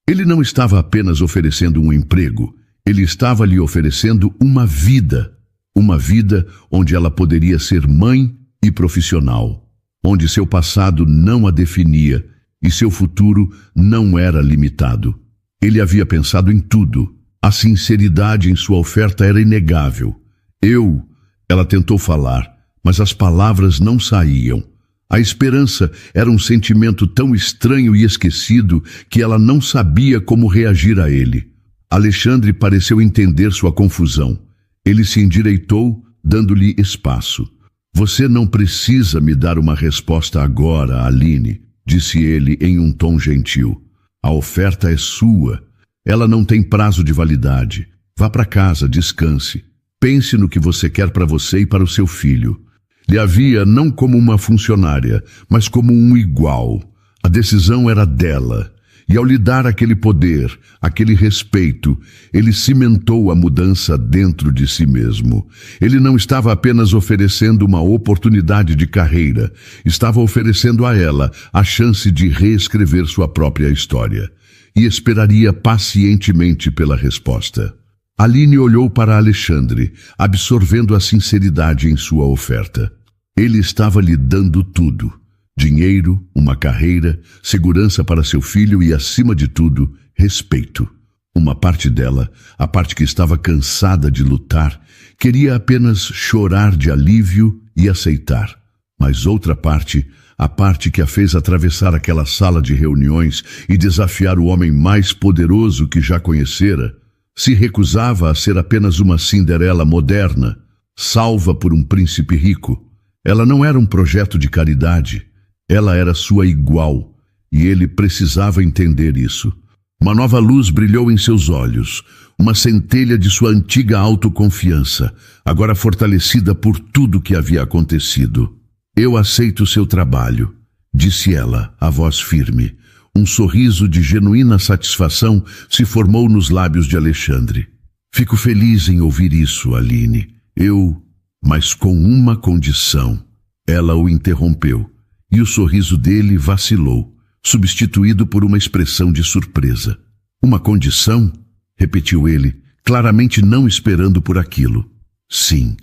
Ele não estava apenas oferecendo um emprego, ele estava lhe oferecendo uma vida. Uma vida onde ela poderia ser mãe e profissional, onde seu passado não a definia e seu futuro não era limitado. Ele havia pensado em tudo. A sinceridade em sua oferta era inegável. Ela tentou falar, mas as palavras não saíam. A esperança era um sentimento tão estranho e esquecido que ela não sabia como reagir a ele. Alexandre pareceu entender sua confusão. Ele se endireitou, dando-lhe espaço. Você não precisa me dar uma resposta agora, Aline, disse ele em um tom gentil. A oferta é sua. Ela não tem prazo de validade. Vá para casa, descanse. Pense no que você quer para você e para o seu filho. Lhe havia não como uma funcionária, mas como um igual. A decisão era dela. E ao lhe dar aquele poder, aquele respeito, ele cimentou a mudança dentro de si mesmo. Ele não estava apenas oferecendo uma oportunidade de carreira, estava oferecendo a ela a chance de reescrever sua própria história. E esperaria pacientemente pela resposta. Aline olhou para Alexandre, absorvendo a sinceridade em sua oferta. Ele estava lhe dando tudo: dinheiro, uma carreira, segurança para seu filho e, acima de tudo, respeito. Uma parte dela, a parte que estava cansada de lutar, queria apenas chorar de alívio e aceitar. Mas outra parte, a parte que a fez atravessar aquela sala de reuniões e desafiar o homem mais poderoso que já conhecera, se recusava a ser apenas uma Cinderela moderna, salva por um príncipe rico. Ela não era um projeto de caridade, ela era sua igual, e ele precisava entender isso. Uma nova luz brilhou em seus olhos, uma centelha de sua antiga autoconfiança, agora fortalecida por tudo que havia acontecido. Eu aceito seu trabalho, disse ela, a voz firme. Um sorriso de genuína satisfação se formou nos lábios de Alexandre. Fico feliz em ouvir isso, Aline. Mas com uma condição. Ela o interrompeu, e o sorriso dele vacilou, substituído por uma expressão de surpresa. Uma condição? Repetiu ele, claramente não esperando por aquilo. Sim,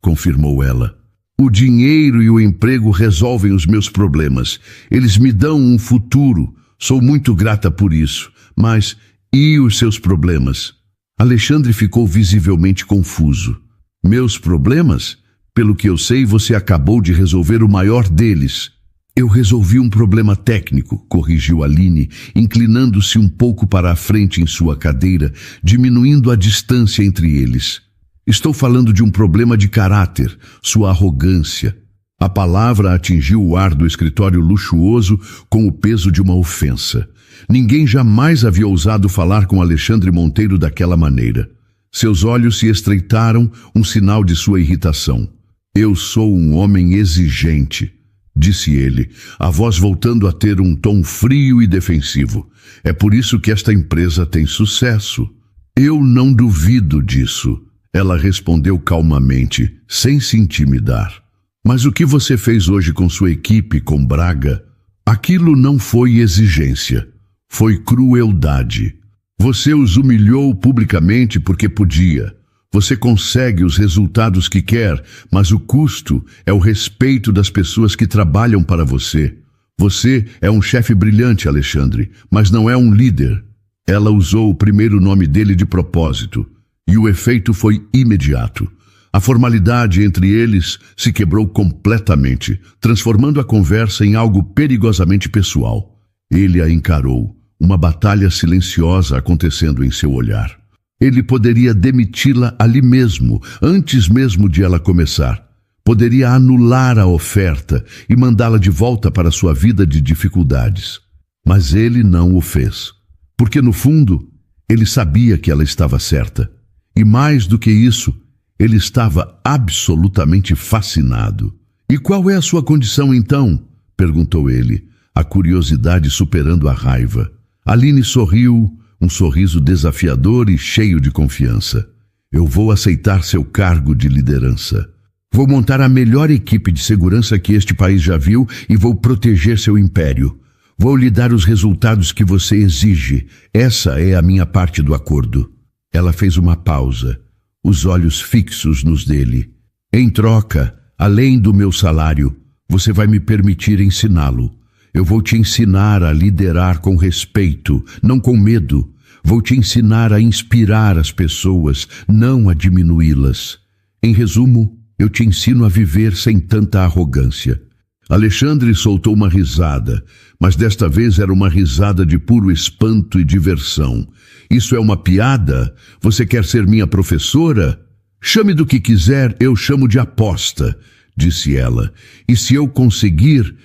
confirmou ela. O dinheiro e o emprego resolvem os meus problemas. Eles me dão um futuro. Sou muito grata por isso. Mas, e os seus problemas? Alexandre ficou visivelmente confuso. Meus problemas? Pelo que eu sei, você acabou de resolver o maior deles. Eu resolvi um problema técnico, corrigiu Aline, inclinando-se um pouco para a frente em sua cadeira, diminuindo a distância entre eles. Estou falando de um problema de caráter, sua arrogância. A palavra atingiu o ar do escritório luxuoso com o peso de uma ofensa. Ninguém jamais havia ousado falar com Alexandre Monteiro daquela maneira. Seus olhos se estreitaram, um sinal de sua irritação. Eu sou um homem exigente, disse ele, a voz voltando a ter um tom frio e defensivo. É por isso que esta empresa tem sucesso. Eu não duvido disso, ela respondeu calmamente, sem se intimidar. Mas o que você fez hoje com sua equipe, com Braga? Aquilo não foi exigência, foi crueldade. Você os humilhou publicamente porque podia. Você consegue os resultados que quer, mas o custo é o respeito das pessoas que trabalham para você. Você é um chefe brilhante, Alexandre, mas não é um líder. Ela usou o primeiro nome dele de propósito, e o efeito foi imediato. A formalidade entre eles se quebrou completamente, transformando a conversa em algo perigosamente pessoal. Ele a encarou, uma batalha silenciosa acontecendo em seu olhar. Ele poderia demiti-la ali mesmo, antes mesmo de ela começar. Poderia anular a oferta e mandá-la de volta para sua vida de dificuldades. Mas ele não o fez, porque no fundo, ele sabia que ela estava certa. E mais do que isso, ele estava absolutamente fascinado. E qual é a sua condição então? Perguntou ele, a curiosidade superando a raiva. Aline sorriu, um sorriso desafiador e cheio de confiança. Eu vou aceitar seu cargo de liderança. Vou montar a melhor equipe de segurança que este país já viu e vou proteger seu império. Vou lhe dar os resultados que você exige. Essa é a minha parte do acordo. Ela fez uma pausa, os olhos fixos nos dele. Em troca, além do meu salário, você vai me permitir ensiná-lo. Eu vou te ensinar a liderar com respeito, não com medo. Vou te ensinar a inspirar as pessoas, não a diminuí-las. Em resumo, eu te ensino a viver sem tanta arrogância. Alexandre soltou uma risada, mas desta vez era uma risada de puro espanto e diversão. Isso é uma piada? Você quer ser minha professora? Chame do que quiser, eu chamo de aposta, disse ela. E se eu conseguir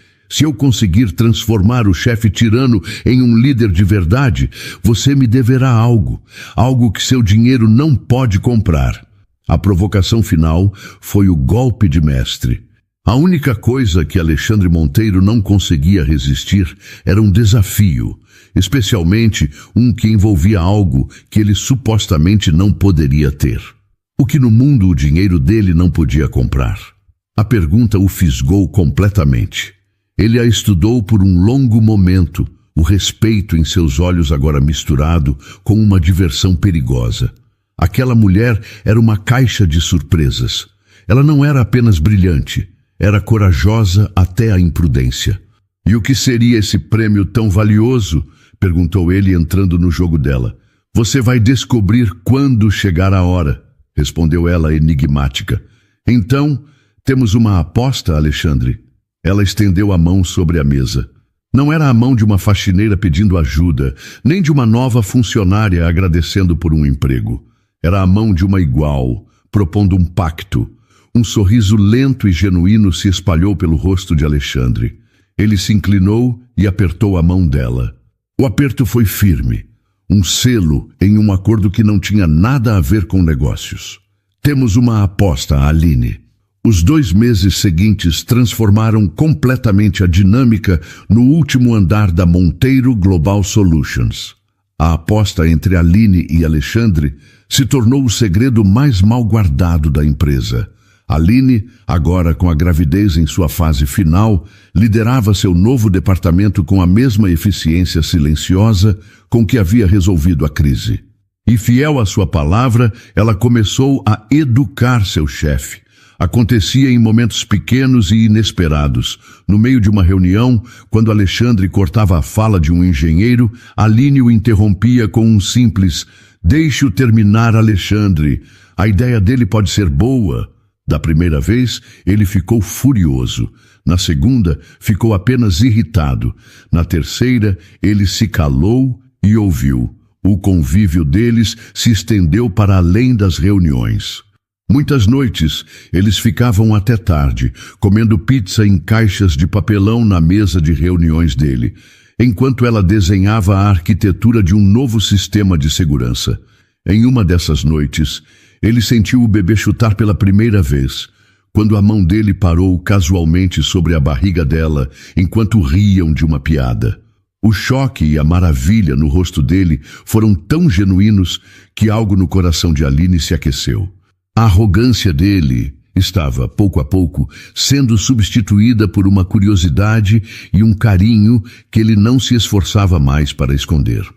transformar o chefe tirano em um líder de verdade, você me deverá algo que seu dinheiro não pode comprar. A provocação final foi o golpe de mestre. A única coisa que Alexandre Monteiro não conseguia resistir era um desafio, especialmente um que envolvia algo que ele supostamente não poderia ter. O que no mundo o dinheiro dele não podia comprar. A pergunta o fisgou completamente. Ele a estudou por um longo momento, o respeito em seus olhos agora misturado com uma diversão perigosa. Aquela mulher era uma caixa de surpresas. Ela não era apenas brilhante, era corajosa até a imprudência. E o que seria esse prêmio tão valioso? Perguntou ele, entrando no jogo dela. Você vai descobrir quando chegar a hora, respondeu ela enigmática. Então, temos uma aposta, Alexandre? Ela estendeu a mão sobre a mesa. Não era a mão de uma faxineira pedindo ajuda, nem de uma nova funcionária agradecendo por um emprego. Era a mão de uma igual, propondo um pacto. Um sorriso lento e genuíno se espalhou pelo rosto de Alexandre. Ele se inclinou e apertou a mão dela. O aperto foi firme, um selo em um acordo que não tinha nada a ver com negócios. Temos uma aposta, Aline. Os 2 meses seguintes transformaram completamente a dinâmica no último andar da Monteiro Global Solutions. A aposta entre Aline e Alexandre se tornou o segredo mais mal guardado da empresa. Aline, agora com a gravidez em sua fase final, liderava seu novo departamento com a mesma eficiência silenciosa com que havia resolvido a crise. E fiel à sua palavra, ela começou a educar seu chefe. Acontecia em momentos pequenos e inesperados. No meio de uma reunião, quando Alexandre cortava a fala de um engenheiro, Aline o interrompia com um simples "Deixe-o terminar, Alexandre. A ideia dele pode ser boa." Da primeira vez, ele ficou furioso. Na segunda, ficou apenas irritado. Na terceira, ele se calou e ouviu. O convívio deles se estendeu para além das reuniões. Muitas noites, eles ficavam até tarde, comendo pizza em caixas de papelão na mesa de reuniões dele, enquanto ela desenhava a arquitetura de um novo sistema de segurança. Em uma dessas noites, ele sentiu o bebê chutar pela primeira vez, quando a mão dele parou casualmente sobre a barriga dela, enquanto riam de uma piada. O choque e a maravilha no rosto dele foram tão genuínos que algo no coração de Aline se aqueceu. A arrogância dele estava, pouco a pouco, sendo substituída por uma curiosidade e um carinho que ele não se esforçava mais para esconder.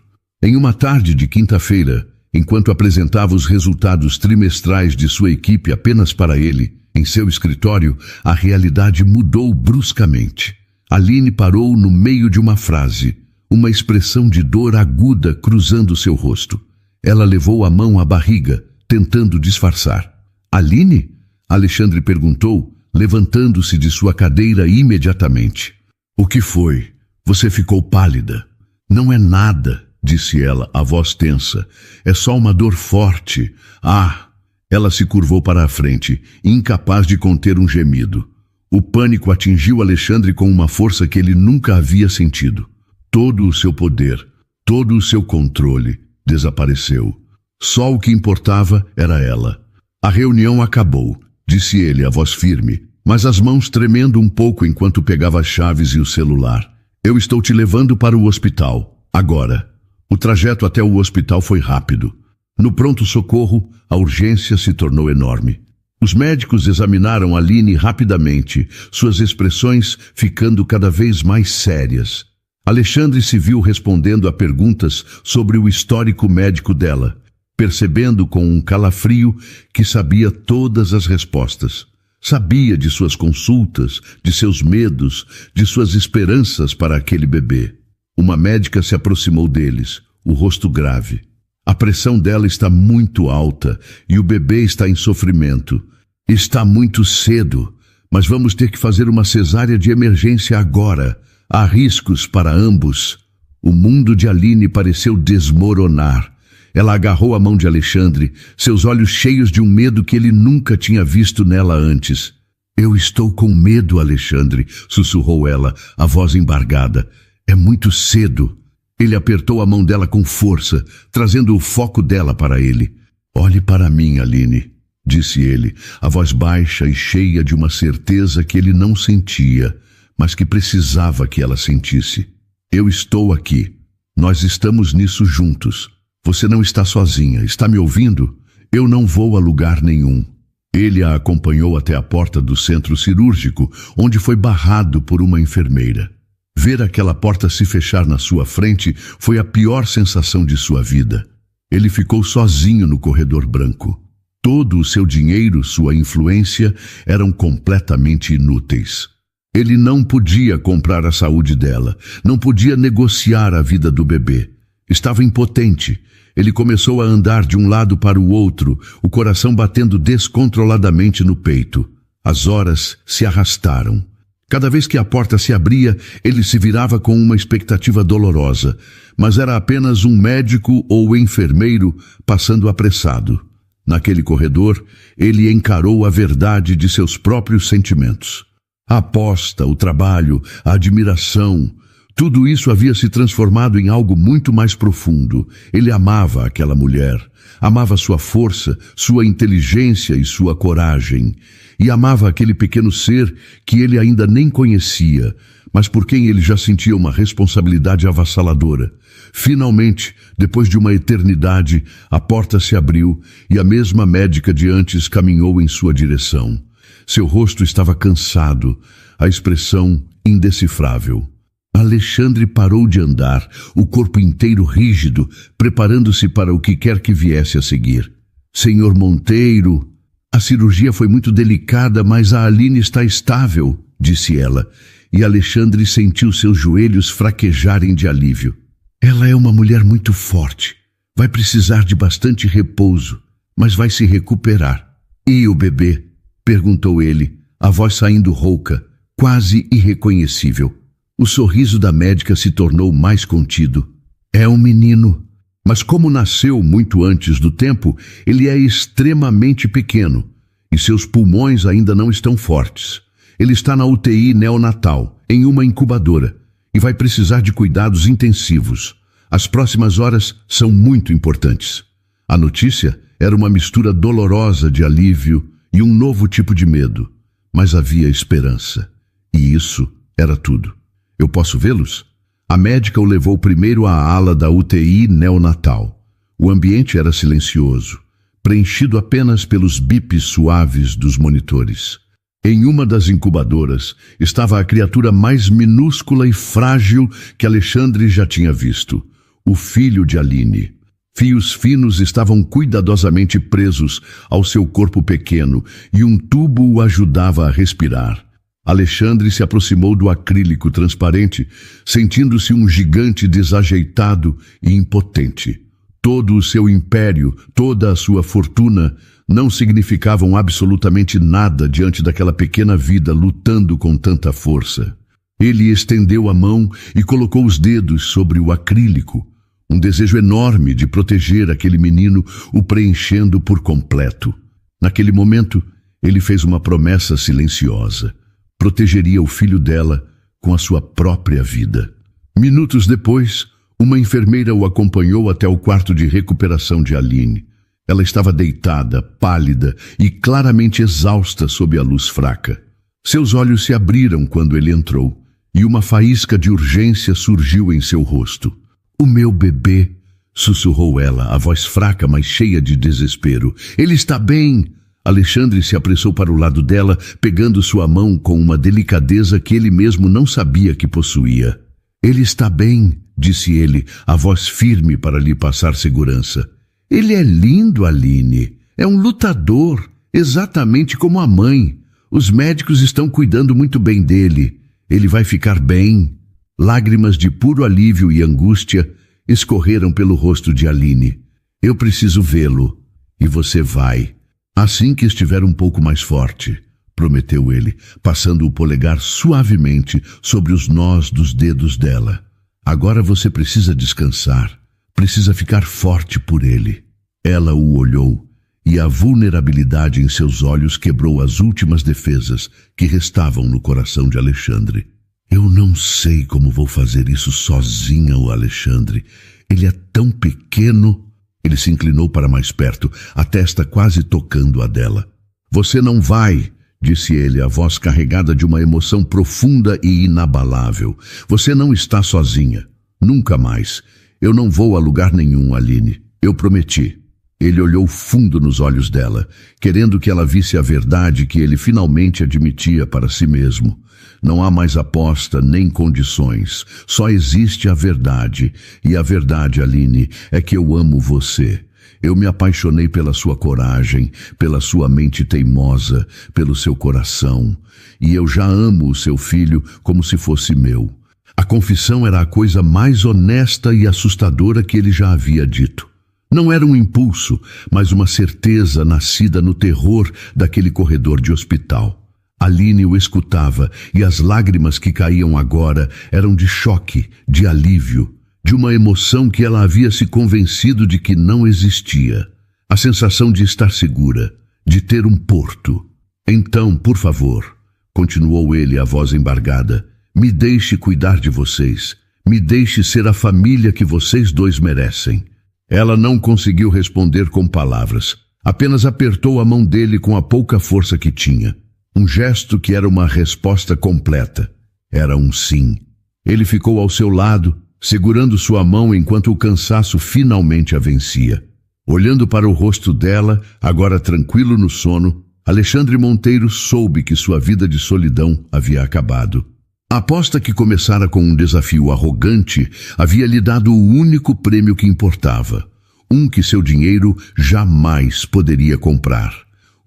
Em uma tarde de quinta-feira, enquanto apresentava os resultados trimestrais de sua equipe apenas para ele, em seu escritório, a realidade mudou bruscamente. Aline parou no meio de uma frase, uma expressão de dor aguda cruzando seu rosto. Ela levou a mão à barriga, tentando disfarçar. "Aline?" Alexandre perguntou, levantando-se de sua cadeira imediatamente. "O que foi? Você ficou pálida." "Não é nada", disse ela, a voz tensa. "É só uma dor forte." "Ah!" Ela se curvou para a frente, incapaz de conter um gemido. O pânico atingiu Alexandre com uma força que ele nunca havia sentido. Todo o seu poder, todo o seu controle desapareceu. Só o que importava era ela. "A reunião acabou", disse ele, a voz firme, mas as mãos tremendo um pouco enquanto pegava as chaves e o celular. "Eu estou te levando para o hospital, agora." O trajeto até o hospital foi rápido. No pronto-socorro, a urgência se tornou enorme. Os médicos examinaram Aline rapidamente, suas expressões ficando cada vez mais sérias. Alexandre se viu respondendo a perguntas sobre o histórico médico dela, percebendo com um calafrio que sabia todas as respostas. Sabia de suas consultas, de seus medos, de suas esperanças para aquele bebê. Uma médica se aproximou deles, o rosto grave. "A pressão dela está muito alta e o bebê está em sofrimento. Está muito cedo, mas vamos ter que fazer uma cesárea de emergência agora. Há riscos para ambos." O mundo de Aline pareceu desmoronar. Ela agarrou a mão de Alexandre, seus olhos cheios de um medo que ele nunca tinha visto nela antes. "Eu estou com medo, Alexandre", sussurrou ela, a voz embargada. "É muito cedo." Ele apertou a mão dela com força, trazendo o foco dela para ele. "Olhe para mim, Aline", disse ele, a voz baixa e cheia de uma certeza que ele não sentia, mas que precisava que ela sentisse. "Eu estou aqui. Nós estamos nisso juntos. Você não está sozinha, está me ouvindo? Eu não vou a lugar nenhum." Ele a acompanhou até a porta do centro cirúrgico, onde foi barrado por uma enfermeira. Ver aquela porta se fechar na sua frente foi a pior sensação de sua vida. Ele ficou sozinho no corredor branco. Todo o seu dinheiro, sua influência, eram completamente inúteis. Ele não podia comprar a saúde dela, não podia negociar a vida do bebê. Estava impotente. Ele começou a andar de um lado para o outro, o coração batendo descontroladamente no peito. As horas se arrastaram. Cada vez que a porta se abria, ele se virava com uma expectativa dolorosa, mas era apenas um médico ou enfermeiro passando apressado. Naquele corredor, ele encarou a verdade de seus próprios sentimentos. A aposta, o trabalho, a admiração, tudo isso havia se transformado em algo muito mais profundo. Ele amava aquela mulher, amava sua força, sua inteligência e sua coragem, e amava aquele pequeno ser que ele ainda nem conhecia, mas por quem ele já sentia uma responsabilidade avassaladora. Finalmente, depois de uma eternidade, a porta se abriu e a mesma médica de antes caminhou em sua direção. Seu rosto estava cansado, a expressão indecifrável. Alexandre parou de andar, o corpo inteiro rígido, preparando-se para o que quer que viesse a seguir. Senhor Monteiro, a cirurgia foi muito delicada, mas a Aline está estável, disse ela, e Alexandre sentiu seus joelhos fraquejarem de alívio. Ela é uma mulher muito forte. Vai precisar de bastante repouso, mas vai se recuperar. E o bebê? Perguntou ele, a voz saindo rouca, quase irreconhecível. O sorriso da médica se tornou mais contido. É um menino, mas como nasceu muito antes do tempo, ele é extremamente pequeno e seus pulmões ainda não estão fortes. Ele está na UTI neonatal, em uma incubadora, e vai precisar de cuidados intensivos. As próximas horas são muito importantes. A notícia era uma mistura dolorosa de alívio e um novo tipo de medo, mas havia esperança. E isso era tudo. Eu posso vê-los? A médica o levou primeiro à ala da UTI neonatal. O ambiente era silencioso, preenchido apenas pelos bips suaves dos monitores. Em uma das incubadoras estava a criatura mais minúscula e frágil que Alexandre já tinha visto, o filho de Aline. Fios finos estavam cuidadosamente presos ao seu corpo pequeno e um tubo o ajudava a respirar. Alexandre se aproximou do acrílico transparente, sentindo-se um gigante desajeitado e impotente. Todo o seu império, toda a sua fortuna, não significavam absolutamente nada diante daquela pequena vida lutando com tanta força. Ele estendeu a mão e colocou os dedos sobre o acrílico. Um desejo enorme de proteger aquele menino o preenchendo por completo. Naquele momento, ele fez uma promessa silenciosa. Protegeria o filho dela com a sua própria vida. Minutos depois, uma enfermeira o acompanhou até o quarto de recuperação de Aline. Ela estava deitada, pálida e claramente exausta sob a luz fraca. Seus olhos se abriram quando ele entrou, e uma faísca de urgência surgiu em seu rosto. "O meu bebê", sussurrou ela, a voz fraca, mas cheia de desespero. "Ele está bem." Alexandre se apressou para o lado dela, pegando sua mão com uma delicadeza que ele mesmo não sabia que possuía. "Ele está bem", disse ele, a voz firme para lhe passar segurança. "Ele é lindo, Aline. É um lutador, exatamente como a mãe. Os médicos estão cuidando muito bem dele. Ele vai ficar bem." Lágrimas de puro alívio e angústia escorreram pelo rosto de Aline. "Eu preciso vê-lo. E você vai. Assim que estiver um pouco mais forte", prometeu ele, passando o polegar suavemente sobre os nós dos dedos dela. "Agora você precisa descansar. Precisa ficar forte por ele." Ela o olhou, e a vulnerabilidade em seus olhos quebrou as últimas defesas que restavam no coração de Alexandre. "Eu não sei como vou fazer isso sozinha, o Alexandre. Ele é tão pequeno." Ele se inclinou para mais perto, a testa quase tocando a dela. "Você não vai", disse ele, a voz carregada de uma emoção profunda e inabalável. "Você não está sozinha. Nunca mais. Eu não vou a lugar nenhum, Aline. Eu prometi." Ele olhou fundo nos olhos dela, querendo que ela visse a verdade que ele finalmente admitia para si mesmo. Não há mais aposta nem condições, só existe a verdade. E a verdade, Aline, é que eu amo você. Eu me apaixonei pela sua coragem, pela sua mente teimosa, pelo seu coração. E eu já amo o seu filho como se fosse meu. A confissão era a coisa mais honesta e assustadora que ele já havia dito. Não era um impulso, mas uma certeza nascida no terror daquele corredor de hospital. Aline o escutava e as lágrimas que caíam agora eram de choque, de alívio, de uma emoção que ela havia se convencido de que não existia. A sensação de estar segura, de ter um porto. Então, por favor, continuou ele, a voz embargada, me deixe cuidar de vocês. Me deixe ser a família que vocês dois merecem. Ela não conseguiu responder com palavras. Apenas apertou a mão dele com a pouca força que tinha. Um gesto que era uma resposta completa. Era um sim. Ele ficou ao seu lado, segurando sua mão enquanto o cansaço finalmente a vencia. Olhando para o rosto dela, agora tranquilo no sono, Alexandre Monteiro soube que sua vida de solidão havia acabado. A aposta que começara com um desafio arrogante havia lhe dado o único prêmio que importava, um que seu dinheiro jamais poderia comprar,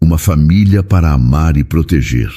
uma família para amar e proteger.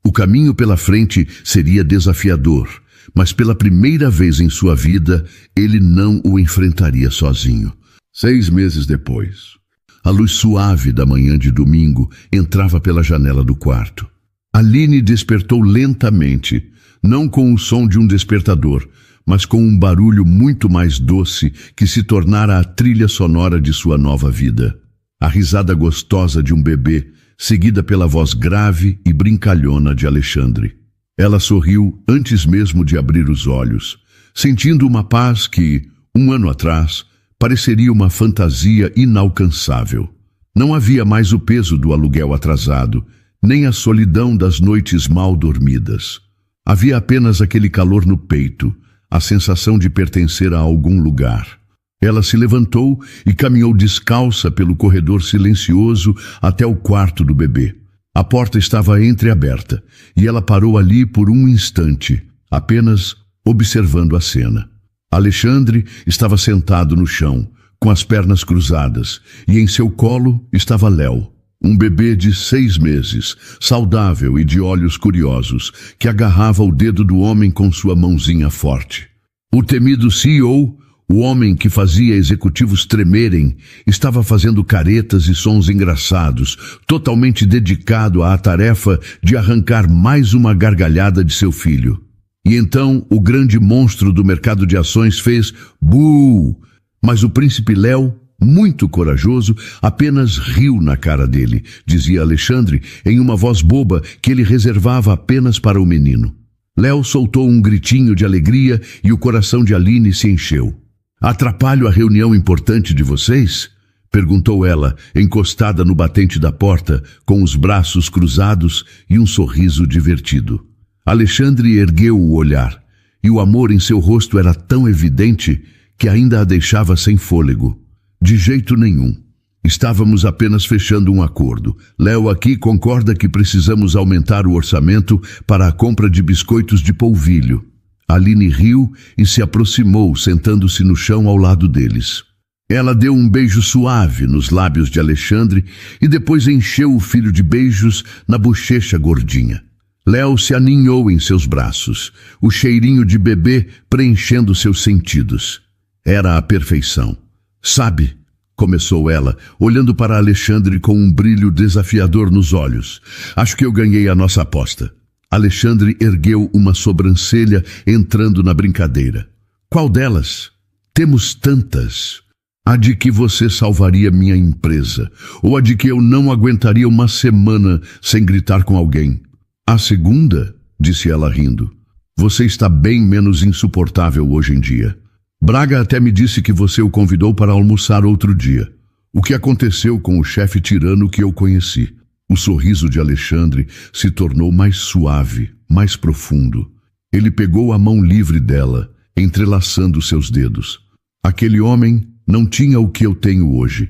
O caminho pela frente seria desafiador, mas pela primeira vez em sua vida, ele não o enfrentaria sozinho. 6 meses depois, a luz suave da manhã de domingo entrava pela janela do quarto. Aline despertou lentamente, não com o som de um despertador, mas com um barulho muito mais doce que se tornara a trilha sonora de sua nova vida. A risada gostosa de um bebê, seguida pela voz grave e brincalhona de Alexandre. Ela sorriu antes mesmo de abrir os olhos, sentindo uma paz que, 1 ano atrás, pareceria uma fantasia inalcançável. Não havia mais o peso do aluguel atrasado, nem a solidão das noites mal dormidas. Havia apenas aquele calor no peito, a sensação de pertencer a algum lugar. Ela se levantou e caminhou descalça pelo corredor silencioso até o quarto do bebê. A porta estava entreaberta e ela parou ali por um instante, apenas observando a cena. Alexandre estava sentado no chão, com as pernas cruzadas, e em seu colo estava Léo. Um bebê de 6 meses, saudável e de olhos curiosos, que agarrava o dedo do homem com sua mãozinha forte. O temido CEO, o homem que fazia executivos tremerem, estava fazendo caretas e sons engraçados, totalmente dedicado à tarefa de arrancar mais uma gargalhada de seu filho. E então o grande monstro do mercado de ações fez "bu", mas o príncipe Léo, muito corajoso, apenas riu na cara dele, dizia Alexandre em uma voz boba que ele reservava apenas para o menino. Léo soltou um gritinho de alegria e o coração de Aline se encheu. "Atrapalho a reunião importante de vocês?" perguntou ela, encostada no batente da porta, com os braços cruzados e um sorriso divertido. Alexandre ergueu o olhar, e o amor em seu rosto era tão evidente que ainda a deixava sem fôlego. "De jeito nenhum. Estávamos apenas fechando um acordo. Léo aqui concorda que precisamos aumentar o orçamento para a compra de biscoitos de polvilho." Aline riu e se aproximou, sentando-se no chão ao lado deles. Ela deu um beijo suave nos lábios de Alexandre e depois encheu o filho de beijos na bochecha gordinha. Léo se aninhou em seus braços, o cheirinho de bebê preenchendo seus sentidos. Era a perfeição. "Sabe", começou ela, olhando para Alexandre com um brilho desafiador nos olhos, "acho que eu ganhei a nossa aposta." Alexandre ergueu uma sobrancelha, entrando na brincadeira. "Qual delas?" "Temos tantas. A de que você salvaria minha empresa, ou a de que eu não aguentaria uma semana sem gritar com alguém." "A segunda?" disse ela rindo. "Você está bem menos insuportável hoje em dia. Braga até me disse que você o convidou para almoçar outro dia. O que aconteceu com o chefe tirano que eu conheci?" O sorriso de Alexandre se tornou mais suave, mais profundo. Ele pegou a mão livre dela, entrelaçando seus dedos. "Aquele homem não tinha o que eu tenho hoje",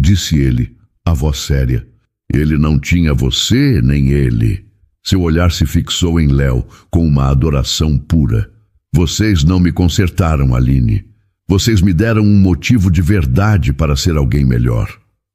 disse ele, a voz séria. Ele não tinha você, nem ele. Seu olhar se fixou em Léo com uma adoração pura. Vocês não me consertaram, Aline. Vocês me deram um motivo de verdade para ser alguém melhor.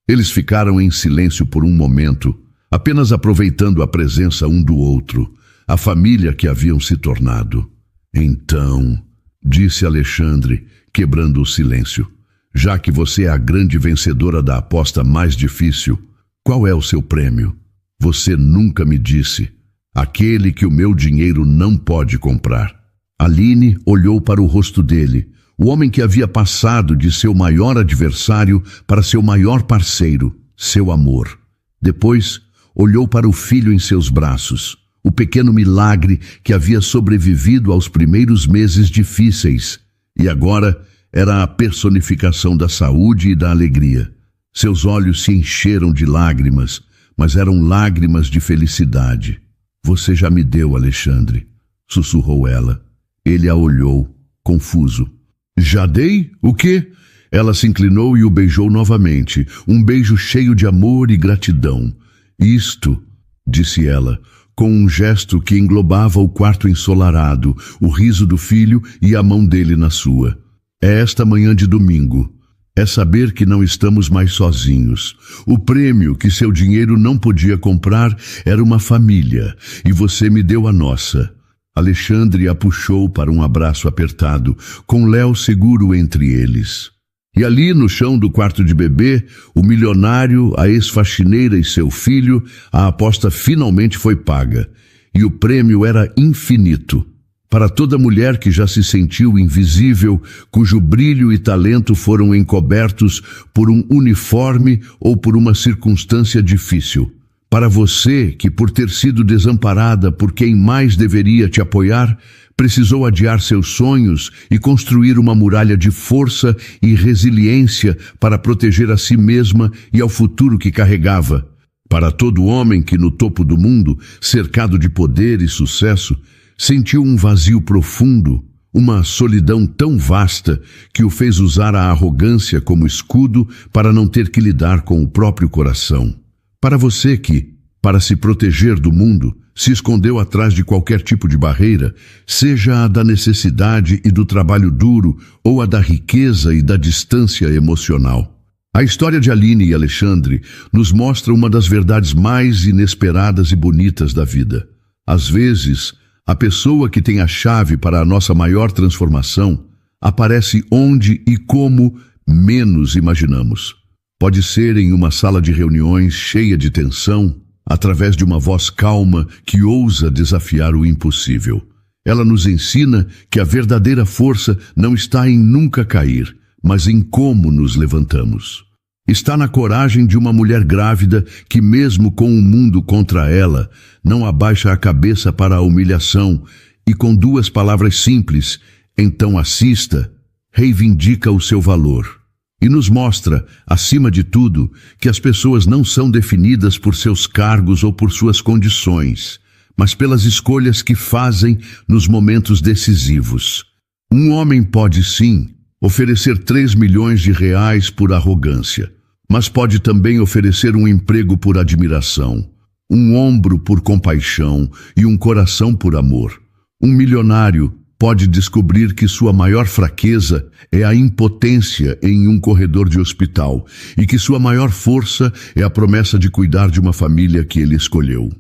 Eles ficaram em silêncio por um momento, apenas aproveitando a presença um do outro, a família que haviam se tornado. Então, disse Alexandre, quebrando o silêncio, já que você é a grande vencedora da aposta mais difícil, qual é o seu prêmio? Você nunca me disse. Aquele que o meu dinheiro não pode comprar. Aline olhou para o rosto dele, o homem que havia passado de seu maior adversário para seu maior parceiro, seu amor. Depois, olhou para o filho em seus braços, o pequeno milagre que havia sobrevivido aos primeiros meses difíceis, e agora era a personificação da saúde e da alegria. Seus olhos se encheram de lágrimas, mas eram lágrimas de felicidade. Você já me deu, Alexandre, sussurrou ela. Ele a olhou, confuso. Já dei? O quê? Ela se inclinou e o beijou novamente, um beijo cheio de amor e gratidão. Isto, disse ela, com um gesto que englobava o quarto ensolarado, o riso do filho e a mão dele na sua. É esta manhã de domingo. É saber que não estamos mais sozinhos. O prêmio que seu dinheiro não podia comprar era uma família, e você me deu a nossa. Alexandre a puxou para um abraço apertado, com Léo seguro entre eles. E ali, no chão do quarto de bebê, o milionário, a ex-faxineira e seu filho, a aposta finalmente foi paga. E o prêmio era infinito. Para toda mulher que já se sentiu invisível, cujo brilho e talento foram encobertos por um uniforme ou por uma circunstância difícil. Para você que, por ter sido desamparada por quem mais deveria te apoiar, precisou adiar seus sonhos e construir uma muralha de força e resiliência para proteger a si mesma e ao futuro que carregava. Para todo homem que, no topo do mundo, cercado de poder e sucesso, sentiu um vazio profundo, uma solidão tão vasta que o fez usar a arrogância como escudo para não ter que lidar com o próprio coração. Para você que, para se proteger do mundo, se escondeu atrás de qualquer tipo de barreira, seja a da necessidade e do trabalho duro ou a da riqueza e da distância emocional. A história de Aline e Alexandre nos mostra uma das verdades mais inesperadas e bonitas da vida. Às vezes, a pessoa que tem a chave para a nossa maior transformação aparece onde e como menos imaginamos. Pode ser em uma sala de reuniões cheia de tensão, através de uma voz calma que ousa desafiar o impossível. Ela nos ensina que a verdadeira força não está em nunca cair, mas em como nos levantamos. Está na coragem de uma mulher grávida que, mesmo com o mundo contra ela, não abaixa a cabeça para a humilhação e, com duas palavras simples, então assista, reivindica o seu valor. E nos mostra, acima de tudo, que as pessoas não são definidas por seus cargos ou por suas condições, mas pelas escolhas que fazem nos momentos decisivos. Um homem pode, sim, oferecer 3 milhões de reais por arrogância, mas pode também oferecer um emprego por admiração, um ombro por compaixão e um coração por amor. Um milionário pode descobrir que sua maior fraqueza é a impotência em um corredor de hospital e que sua maior força é a promessa de cuidar de uma família que ele escolheu.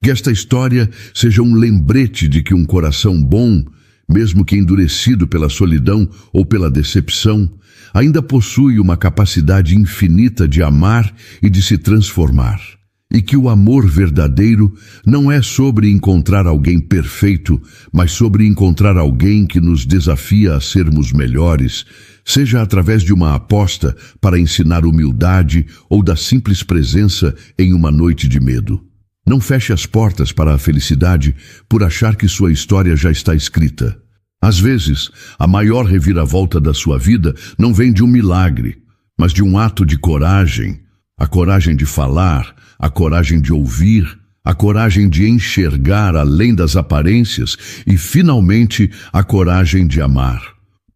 Que esta história seja um lembrete de que um coração bom, mesmo que endurecido pela solidão ou pela decepção, ainda possui uma capacidade infinita de amar e de se transformar. E que o amor verdadeiro não é sobre encontrar alguém perfeito, mas sobre encontrar alguém que nos desafia a sermos melhores, seja através de uma aposta para ensinar humildade ou da simples presença em uma noite de medo. Não feche as portas para a felicidade por achar que sua história já está escrita. Às vezes, a maior reviravolta da sua vida não vem de um milagre, mas de um ato de coragem, a coragem de falar, a coragem de ouvir, a coragem de enxergar além das aparências e, finalmente, a coragem de amar.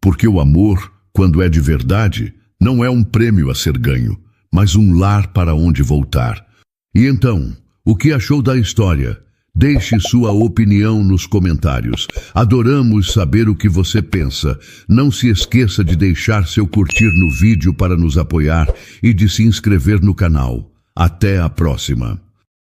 Porque o amor, quando é de verdade, não é um prêmio a ser ganho, mas um lar para onde voltar. E então, o que achou da história? Deixe sua opinião nos comentários. Adoramos saber o que você pensa. Não se esqueça de deixar seu curtir no vídeo para nos apoiar e de se inscrever no canal. Até a próxima!